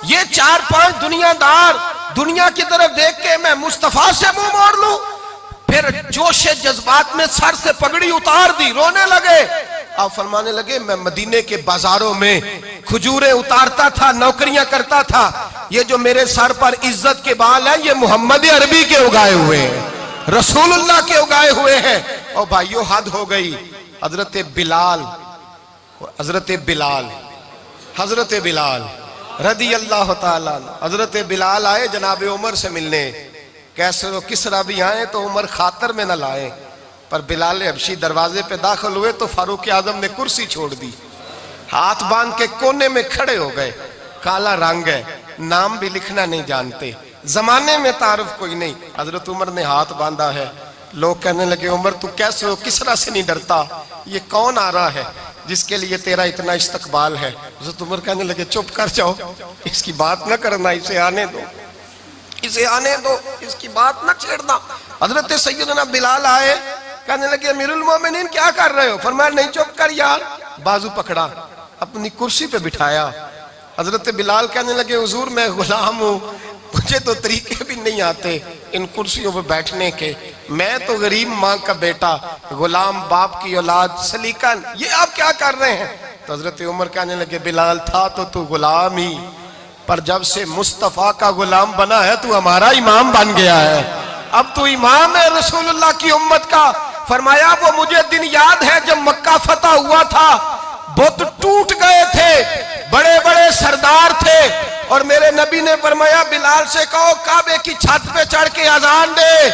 ये 4-5 दुनियादार दुनिया की तरफ देख के मैं मुस्तफा से मुंह मोड़ लूं? फिर जोश जज्बात में सर से पगड़ी उतार दी, रोने लगे। आप फरमाने लगे मैं मदीने के बाजारों में खजूरें उतारता था, नौकरियां करता था, ये जो मेरे सर पर इज्जत के बाल हैं ये मोहम्मद अरबी के उगाए हुए हैं, रसूलुल्लाह के उगाए हुए हैं। और भाइयों हद हो गई। हजरत बिलाल रदी अल्लाह ताला, हजरत बिलाल आए जनाब उमर से मिलने। कैसे वो किसरा भी आए तो उमर खातर में न लाए, पर बिलाल हबशी दरवाजे पे दाखिल हुए तो फारूक आजम ने कुर्सी छोड़ दी, हाथ बांध के कोने में खड़े हो गए। काला रंग है, नाम भी लिखना नहीं जानते, जमाने में तारुफ कोई नहीं। हजरत उमर ने हाथ बांधा है। लोग कहने लगे उमर तू कैसे हो, किसरा से नहीं डरता, ये कौन आ रहा है जिसके लिए तेरा इतना इस्तकबाल है? हजरत उमर कहने लगे चुप कर जाओ, इसकी बात न करना, इसे आने दो, इसे आने दो, इसकी बात न छेड़ना। हजरत सैयदना बिलाल आए, कहने लगे अमीरुल मोमिनीन क्या कर रहे हो? फरमाया नहीं चुप कर यार। बाजू पकड़ा, अपनी कुर्सी पे बिठाया। हजरत बिलाल कहने लगे हुजूर मैं गुलाम हूँ, मुझे तो तरीके भी नहीं आते इन कुर्सियों पे बैठने के, मैं तो गरीब माँ का बेटा, गुलाम बाप की औलाद, सलीकन, ये आप क्या कर रहे हैं? तो हजरत उमर कहने लगे बिलाल था तो तू गुलाम ही, पर जब से मुस्तफा का गुलाम बना है तू हमारा इमाम बन गया है, अब तू इमाम है रसूलुल्लाह की उम्मत का। फरमाया वो मुझे दिन याद है जब मक्का फतह हुआ था, बुत टूट गए थे, बड़े बड़े सरदार थे, और मेरे नबी ने फरमाया बिलाल से कहो काबे की छत पे चढ़ के अजान दे।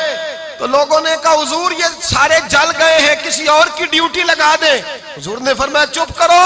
तो लोगों ने कहा हुजूर ये सारे जल गए हैं, किसी और की ड्यूटी लगा दे। हुजूर ने फरमाया चुप करो,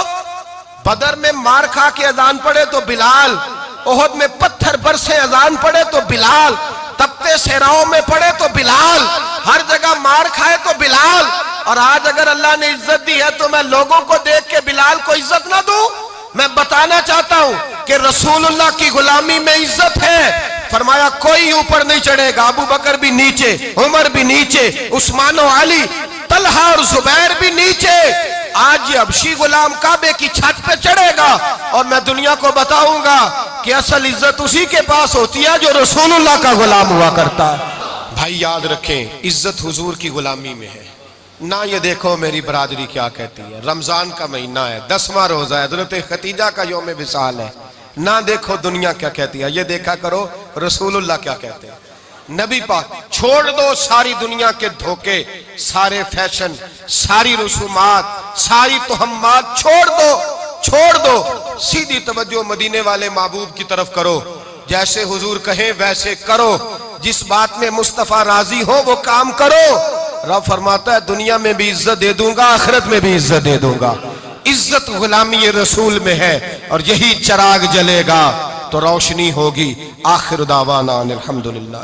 बदर में मार खा के अजान पड़े तो बिलाल, ओहद में पत्थर बरसे अजान पड़े तो बिलाल, तपते सहराओं में पड़े तो बिलाल, हर जगह मार खाए तो बिलाल। और आज अगर अल्लाह ने इज्जत दी है तो मैं लोगों को देख के बिलाल को इज्जत ना दूं? मैं बताना चाहता हूं कि रसूलुल्लाह की गुलामी में इज्जत है। फरमाया कोई ऊपर नहीं चढ़ेगा, अबू बकर भी नीचे, उमर भी नीचे, उस्मान और अली, तलहा और जुबैर भी नीचे। आज ये हबशी गुलाम काबे की छत पे चढ़ेगा और मैं दुनिया को बताऊंगा कि असल इज्जत उसी के पास होती है जो रसूलुल्लाह का गुलाम हुआ करता है। भाई याद रखें इज्जत हुजूर की गुलामी में है ना। ये देखो मेरी बरादरी क्या कहती है, रमजान का महीना है, 10वां रोजा है, हज़रत खतीजा का यौम विसाल है, ना देखो दुनिया क्या कहती है, ये देखा करो रसूलुल्लाह क्या कहते हैं। नबी पाक छोड़ दो सारी दुनिया के धोखे, सारे फैशन, सारी रसूमात, सारी तोहम्मात छोड़ दो, सीधी तवज्जो मदीने वाले महबूब की तरफ करो, जैसे हुजूर कहें वैसे करो, जिस बात में मुस्तफा राजी हो वो काम करो। रब फरमाता है दुनिया में भी इज्जत दे दूंगा, आखिरत में भी इज्जत दे दूंगा। इज्जत गुलामी रसूल में है और यही चिराग जलेगा तो रोशनी होगी। आखिर दावाना अल्हम्दुलिल्लाह।